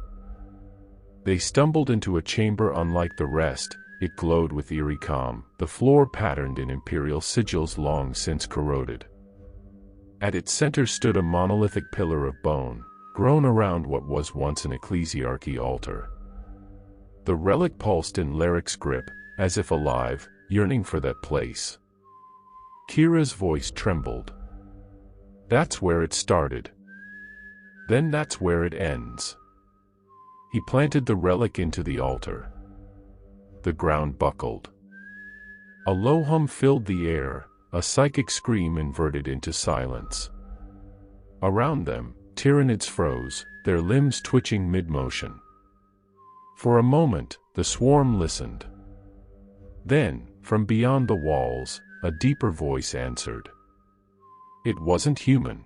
They stumbled into a chamber unlike the rest. It glowed with eerie calm, the floor patterned in imperial sigils long since corroded. At its center stood a monolithic pillar of bone, grown around what was once an ecclesiarchy altar. The relic pulsed in Lyric's grip, as if alive, yearning for that place. Kira's voice trembled. That's where it started. Then that's where it ends. He planted the relic into the altar. The ground buckled. A low hum filled the air, a psychic scream inverted into silence. Around them, Tyranids froze, their limbs twitching mid-motion. For a moment, the swarm listened. Then, from beyond the walls, a deeper voice answered. It wasn't human.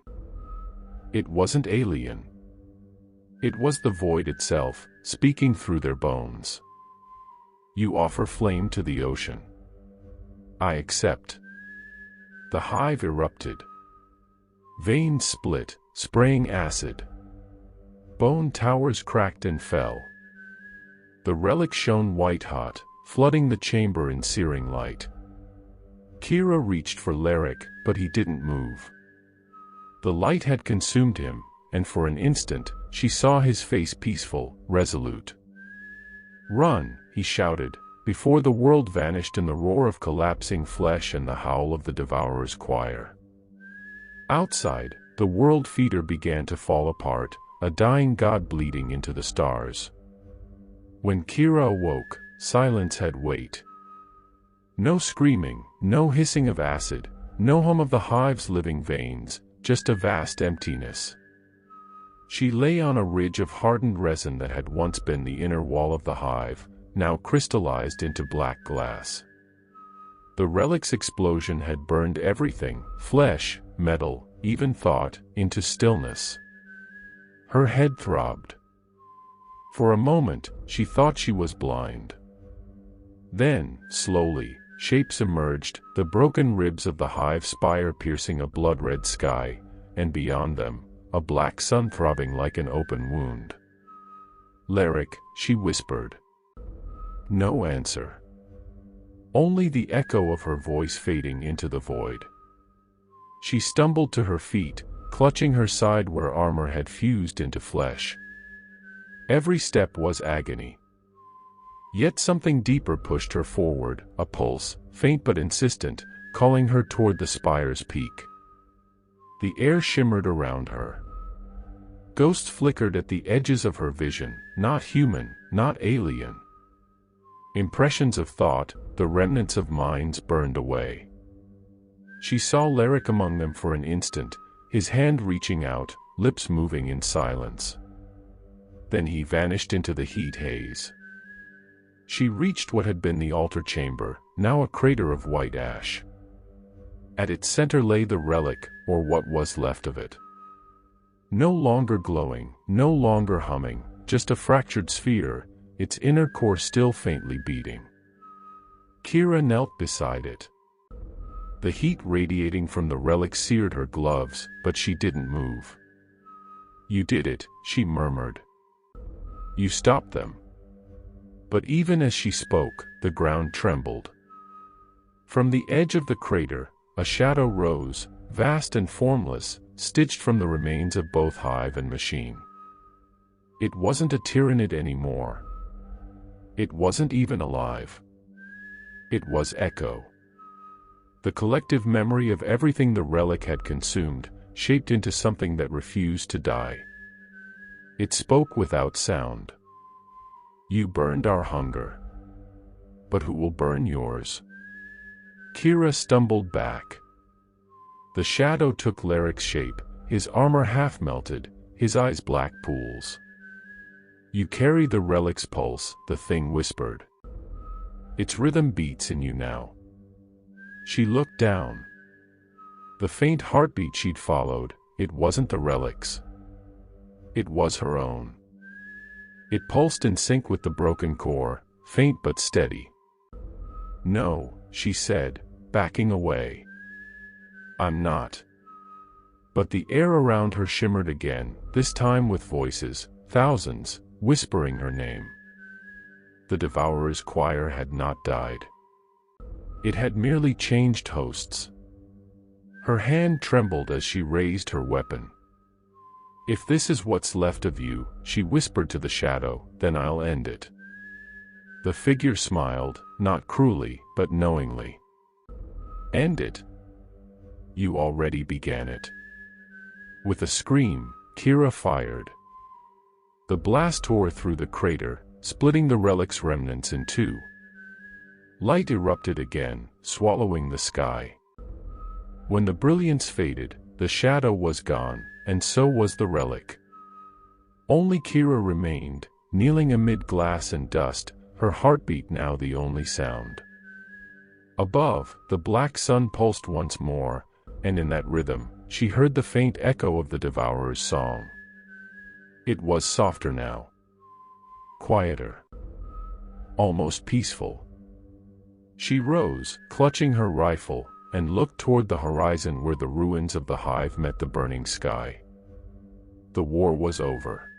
It wasn't alien. It was the void itself, speaking through their bones. You offer flame to the ocean. I accept. The hive erupted. Veins split, spraying acid. Bone towers cracked and fell. The relic shone white-hot, flooding the chamber in searing light. Kira reached for Lyric, but he didn't move. The light had consumed him, and for an instant, she saw his face peaceful, resolute. Run, he shouted, before the world vanished in the roar of collapsing flesh and the howl of the Devourer's choir. Outside, the world feeder began to fall apart, a dying god bleeding into the stars. When Kira awoke, silence had weight. No screaming, no hissing of acid, no hum of the hive's living veins, just a vast emptiness. She lay on a ridge of hardened resin that had once been the inner wall of the hive, now crystallized into black glass. The relic's explosion had burned everything, flesh, metal, even thought, into stillness. Her head throbbed. For a moment, she thought she was blind. Then, slowly, shapes emerged, the broken ribs of the hive spire piercing a blood-red sky, and beyond them, a black sun throbbing like an open wound. Lyric, she whispered. No answer. Only the echo of her voice fading into the void. She stumbled to her feet, clutching her side where armor had fused into flesh. Every step was agony. Yet something deeper pushed her forward, a pulse, faint but insistent, calling her toward the spire's peak. The air shimmered around her. Ghosts flickered at the edges of her vision, not human, not alien. Impressions of thought, the remnants of minds burned away. She saw Leric among them for an instant, his hand reaching out, lips moving in silence. Then he vanished into the heat haze. She reached what had been the altar chamber, now a crater of white ash. At its center lay the relic, or what was left of it. No longer glowing, no longer humming, just a fractured sphere, its inner core still faintly beating. Kira knelt beside it. The heat radiating from the relic seared her gloves, but she didn't move. "You did it," she murmured. "You stopped them." But even as she spoke, the ground trembled. From the edge of the crater, a shadow rose, vast and formless, stitched from the remains of both hive and machine. It wasn't a tyrannid anymore. It wasn't even alive. It was Echo. The collective memory of everything the relic had consumed, shaped into something that refused to die. It spoke without sound. "You burned our hunger. But who will burn yours?" Kira stumbled back. The shadow took Leric's shape, his armor half melted, his eyes black pools. "You carry the relic's pulse," the thing whispered. "Its rhythm beats in you now." She looked down. The faint heartbeat she'd followed, it wasn't the relic's. It was her own. It pulsed in sync with the broken core, faint but steady. "No," she said, backing away. "I'm not." But the air around her shimmered again, this time with voices, thousands, whispering her name. The Devourer's choir had not died. It had merely changed hosts. Her hand trembled as she raised her weapon. "If this is what's left of you," she whispered to the shadow, "then I'll end it." The figure smiled, not cruelly, but knowingly. "End it? You already began it." With a scream, Kira fired. The blast tore through the crater, splitting the relic's remnants in two. Light erupted again, swallowing the sky. When the brilliance faded, the shadow was gone, and so was the relic. Only Kira remained, kneeling amid glass and dust, her heartbeat now the only sound. Above, the black sun pulsed once more, and in that rhythm, she heard the faint echo of the Devourer's song. It was softer now. Quieter. Almost peaceful. She rose, clutching her rifle, and looked toward the horizon where the ruins of the hive met the burning sky. The war was over.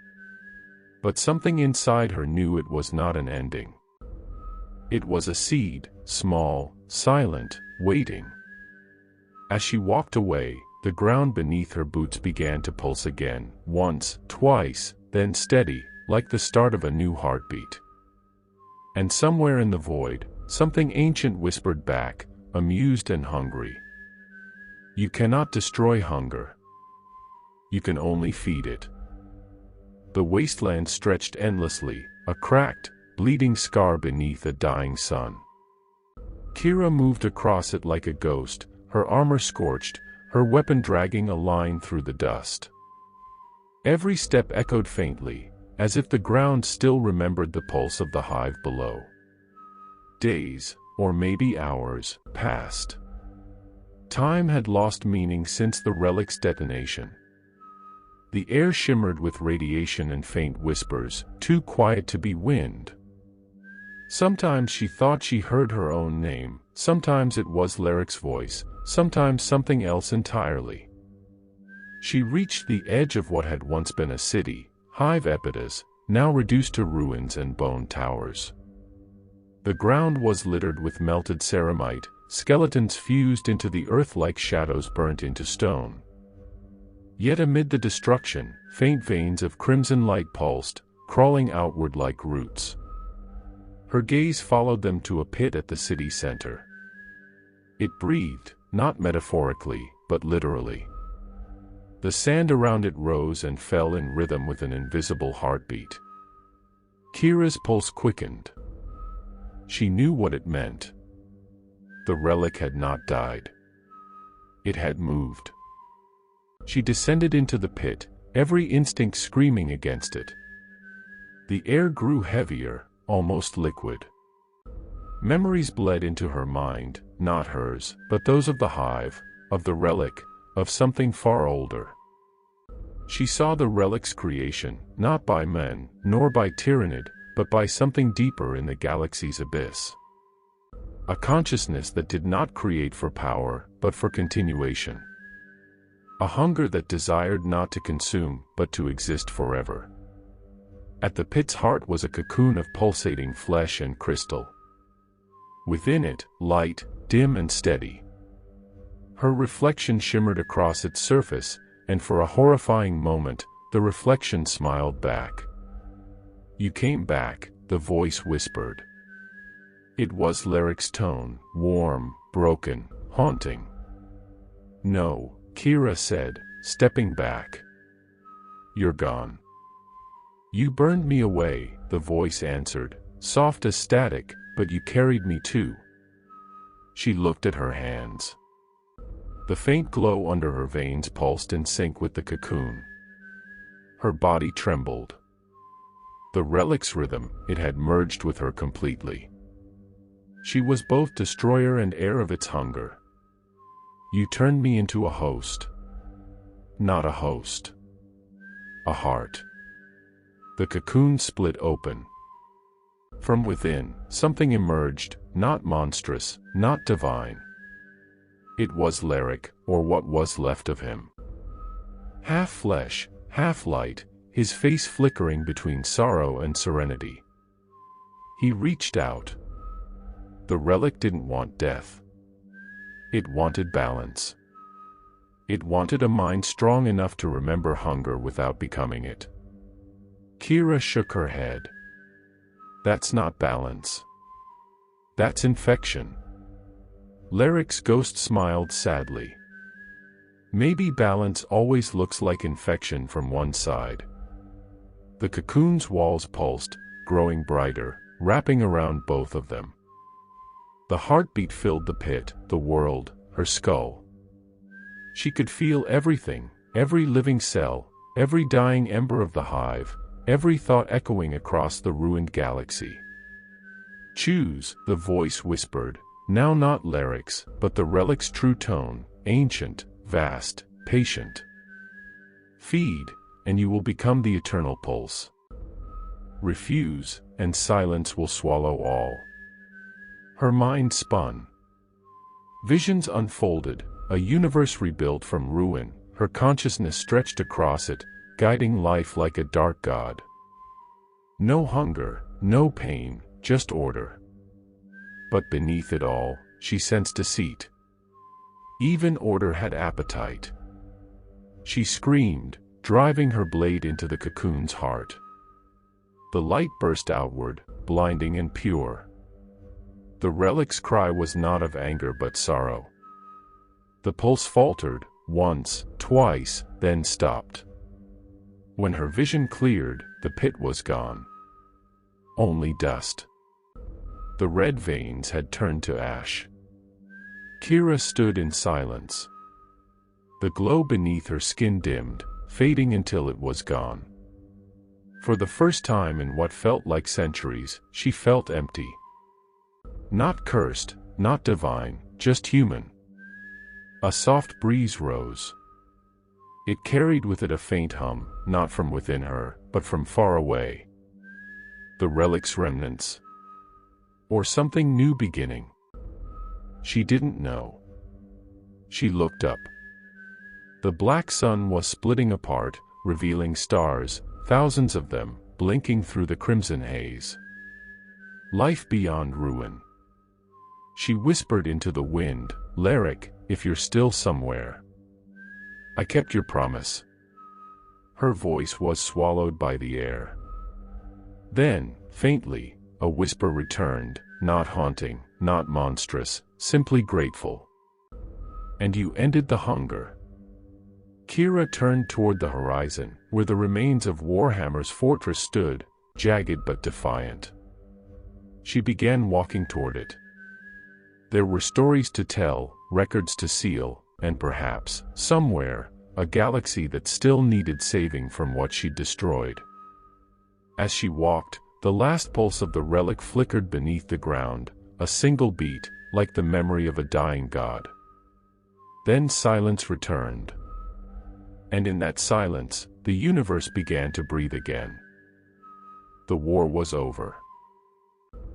But something inside her knew it was not an ending. It was a seed, small, silent, waiting. As she walked away, the ground beneath her boots began to pulse again, once, twice, then steady, like the start of a new heartbeat. And somewhere in the void, something ancient whispered back, amused and hungry. "You cannot destroy hunger. You can only feed it." The wasteland stretched endlessly, a cracked, bleeding scar beneath a dying sun. Kira moved across it like a ghost, her armor scorched, her weapon dragging a line through the dust. Every step echoed faintly, as if the ground still remembered the pulse of the hive below. Days, or maybe hours, passed. Time had lost meaning since the relic's detonation. The air shimmered with radiation and faint whispers, too quiet to be wind. Sometimes she thought she heard her own name, sometimes it was Leric's voice, sometimes something else entirely. She reached the edge of what had once been a city, Hive Epidas, now reduced to ruins and bone towers. The ground was littered with melted ceramite, skeletons fused into the earth like shadows burnt into stone. Yet amid the destruction, faint veins of crimson light pulsed, crawling outward like roots. Her gaze followed them to a pit at the city center. It breathed, not metaphorically, but literally. The sand around it rose and fell in rhythm with an invisible heartbeat. Kira's pulse quickened. She knew what it meant. The relic had not died. It had moved. She descended into the pit, every instinct screaming against it. The air grew heavier, almost liquid. Memories bled into her mind, not hers, but those of the hive, of the relic, of something far older. She saw the relic's creation, not by men, nor by Tyrannid, but by something deeper in the galaxy's abyss. A consciousness that did not create for power, but for continuation. A hunger that desired not to consume, but to exist forever. At the pit's heart was a cocoon of pulsating flesh and crystal. Within it, light, dim and steady. Her reflection shimmered across its surface, and for a horrifying moment, the reflection smiled back. "You came back," the voice whispered. It was Laric's tone, warm, broken, haunting. "No," Kira said, stepping back. "You're gone." "You burned me away," the voice answered, soft as static, "but you carried me too." She looked at her hands. The faint glow under her veins pulsed in sync with the cocoon. Her body trembled. The relic's rhythm, it had merged with her completely. She was both destroyer and heir of its hunger. "You turned me into a host." "Not a host. A heart." The cocoon split open. From within, something emerged, not monstrous, not divine. It was Laric, or what was left of him. Half flesh, half light, his face flickering between sorrow and serenity. He reached out. The relic didn't want death. It wanted balance. It wanted a mind strong enough to remember hunger without becoming it. Kira shook her head. "That's not balance. That's infection." Laric's ghost smiled sadly. "Maybe balance always looks like infection from one side." The cocoon's walls pulsed, growing brighter, wrapping around both of them. The heartbeat filled the pit, the world, her skull. She could feel everything, every living cell, every dying ember of the hive, every thought echoing across the ruined galaxy. "Choose," the voice whispered, now not Laric's, but the relic's true tone, ancient, vast, patient. "Feed, and you will become the eternal pulse. Refuse, and silence will swallow all." Her mind spun. Visions unfolded, a universe rebuilt from ruin, her consciousness stretched across it, guiding life like a dark god. No hunger, no pain, just order. But beneath it all, she sensed deceit. Even order had appetite. She screamed, driving her blade into the cocoon's heart. The light burst outward, blinding and pure. The relic's cry was not of anger but sorrow. The pulse faltered, once, twice, then stopped. When her vision cleared, the pit was gone. Only dust. The red veins had turned to ash. Kira stood in silence. The glow beneath her skin dimmed, fading until it was gone. For the first time in what felt like centuries, she felt empty. Not cursed, not divine, just human. A soft breeze rose. It carried with it a faint hum, not from within her, but from far away. The relic's remnants. Or something new beginning. She didn't know. She looked up. The black sun was splitting apart, revealing stars, thousands of them, blinking through the crimson haze. Life beyond ruin. She whispered into the wind, "Laric, if you're still somewhere. I kept your promise." Her voice was swallowed by the air. Then, faintly, a whisper returned, not haunting, not monstrous, simply grateful. "And you ended the hunger." Kira turned toward the horizon, where the remains of Warhammer's fortress stood, jagged but defiant. She began walking toward it. There were stories to tell, records to seal, and perhaps, somewhere, a galaxy that still needed saving from what she'd destroyed. As she walked, the last pulse of the relic flickered beneath the ground, a single beat, like the memory of a dying god. Then silence returned. And in that silence, the universe began to breathe again. The war was over.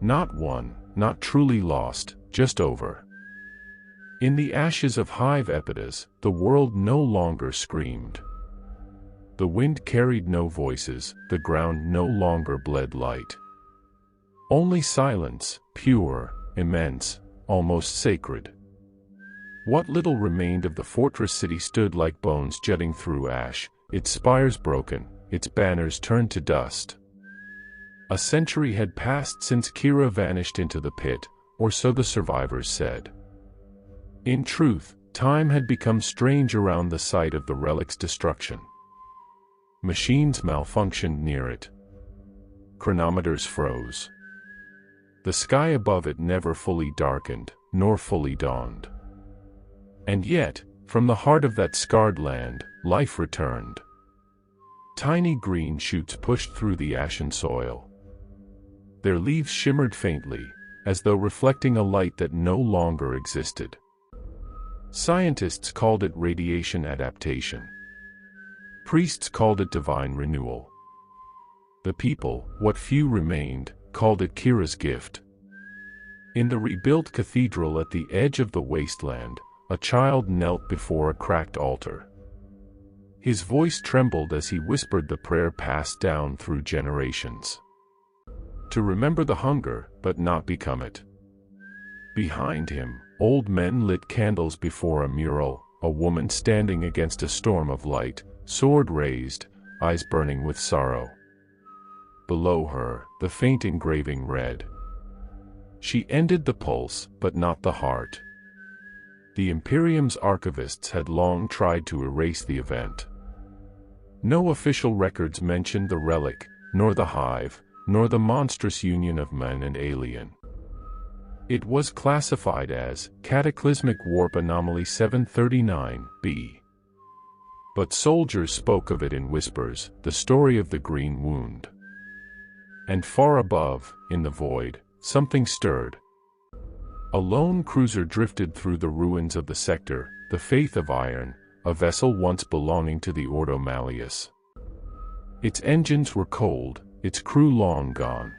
Not won, not truly lost, just over. In the ashes of Hive Epidas, the world no longer screamed. The wind carried no voices, the ground no longer bled light. Only silence, pure, immense, almost sacred. What little remained of the fortress city stood like bones jutting through ash, its spires broken, its banners turned to dust. A century had passed since Kira vanished into the pit, or so the survivors said. In truth, time had become strange around the site of the relic's destruction. Machines malfunctioned near it. Chronometers froze. The sky above it never fully darkened, nor fully dawned. And yet, from the heart of that scarred land, life returned. Tiny green shoots pushed through the ashen soil. Their leaves shimmered faintly, as though reflecting a light that no longer existed. Scientists called it radiation adaptation. Priests called it divine renewal. The people, what few remained, called it Kira's gift. In the rebuilt cathedral at the edge of the wasteland, a child knelt before a cracked altar. His voice trembled as he whispered the prayer passed down through generations. To remember the hunger, but not become it. Behind him, old men lit candles before a mural, a woman standing against a storm of light, sword raised, eyes burning with sorrow. Below her, the faint engraving read. She ended the pulse, but not the heart. The Imperium's archivists had long tried to erase the event. No official records mentioned the relic, nor the hive, nor the monstrous union of man and alien. It was classified as Cataclysmic Warp Anomaly 739b. But soldiers spoke of it in whispers, the story of the green wound. And far above, in the void, something stirred. A lone cruiser drifted through the ruins of the sector, the Faith of Iron, a vessel once belonging to the Ordo Malleus. Its engines were cold, its crew long gone.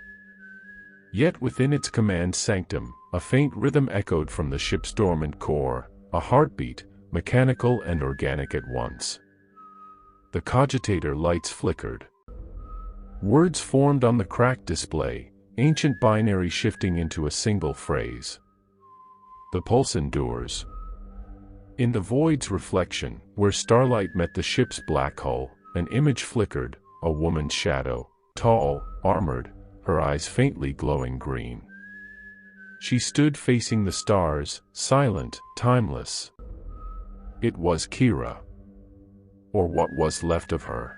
Yet within its command sanctum, a faint rhythm echoed from the ship's dormant core, a heartbeat, mechanical and organic at once. The cogitator lights flickered. Words formed on the cracked display, ancient binary shifting into a single phrase. The pulse endures. In the void's reflection, where starlight met the ship's black hull, an image flickered, a woman's shadow, tall, armored, her eyes faintly glowing green. She stood facing the stars, silent, timeless. It was Kira. Or what was left of her.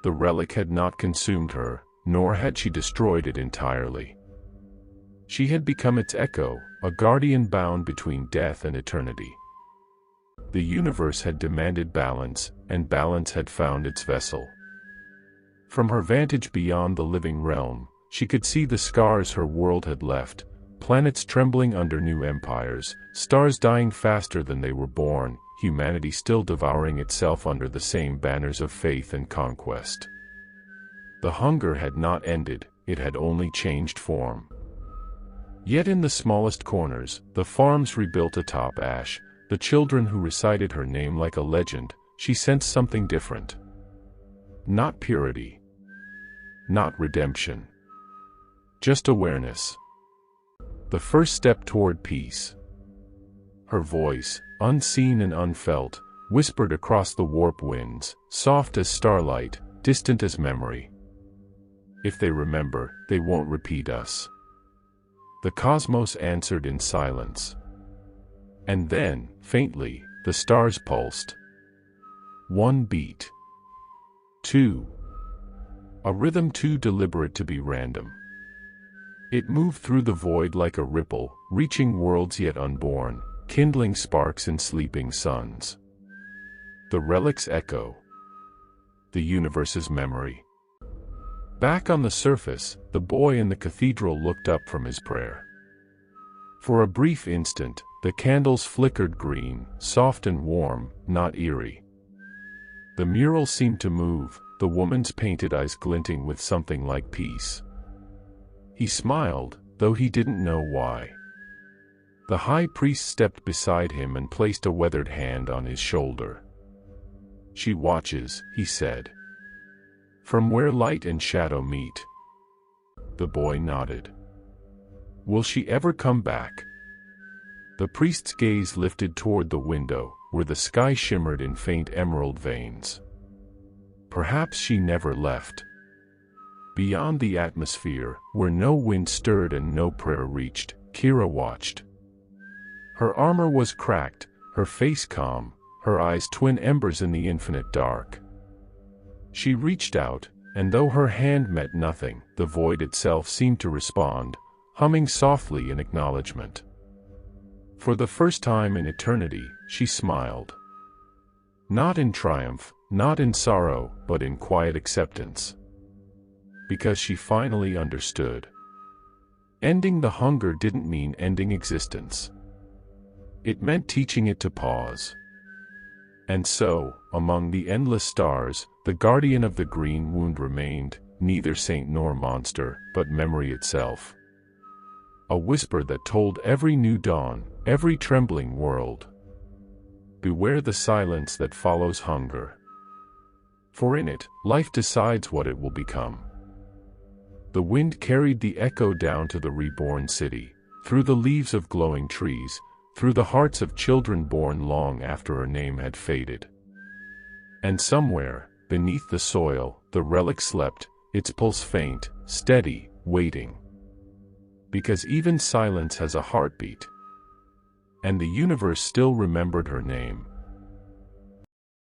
The relic had not consumed her, nor had she destroyed it entirely. She had become its echo, a guardian bound between death and eternity. The universe had demanded balance, and balance had found its vessel. From her vantage beyond the living realm, she could see the scars her world had left, planets trembling under new empires, stars dying faster than they were born, humanity still devouring itself under the same banners of faith and conquest. The hunger had not ended, it had only changed form. Yet in the smallest corners, the farms rebuilt atop ash, the children who recited her name like a legend, she sensed something different. Not purity. Not redemption. Just awareness. The first step toward peace. Her voice, unseen and unfelt, whispered across the warp winds, soft as starlight, distant as memory. If they remember, they won't repeat us. The cosmos answered in silence. And then, faintly, the stars pulsed. one beat. 2. A rhythm too deliberate to be random. It moved through the void like a ripple, reaching worlds yet unborn, kindling sparks in sleeping suns. The relic's echo. The universe's memory. Back on the surface, the boy in the cathedral looked up from his prayer. For a brief instant, the candles flickered green, soft and warm, not eerie. The mural seemed to move, the woman's painted eyes glinting with something like peace. He smiled, though he didn't know why. The high priest stepped beside him and placed a weathered hand on his shoulder. "She watches," he said. "From where light and shadow meet." The boy nodded. "Will she ever come back?" The priest's gaze lifted toward the window, where the sky shimmered in faint emerald veins. Perhaps she never left. Beyond the atmosphere, where no wind stirred and no prayer reached, Kira watched. Her armor was cracked, her face calm, her eyes twin embers in the infinite dark. She reached out, and though her hand met nothing, the void itself seemed to respond, humming softly in acknowledgement. For the first time in eternity, she smiled. Not in triumph, not in sorrow, but in quiet acceptance. Because she finally understood. Ending the hunger didn't mean ending existence. It meant teaching it to pause. And so, among the endless stars, the guardian of the green wound remained, neither saint nor monster, but memory itself. A whisper that told every new dawn, every trembling world. Beware the silence that follows hunger. For in it, life decides what it will become. The wind carried the echo down to the reborn city, through the leaves of glowing trees, through the hearts of children born long after her name had faded. And somewhere, beneath the soil, the relic slept, its pulse faint, steady, waiting. Because even silence has a heartbeat. And the universe still remembered her name,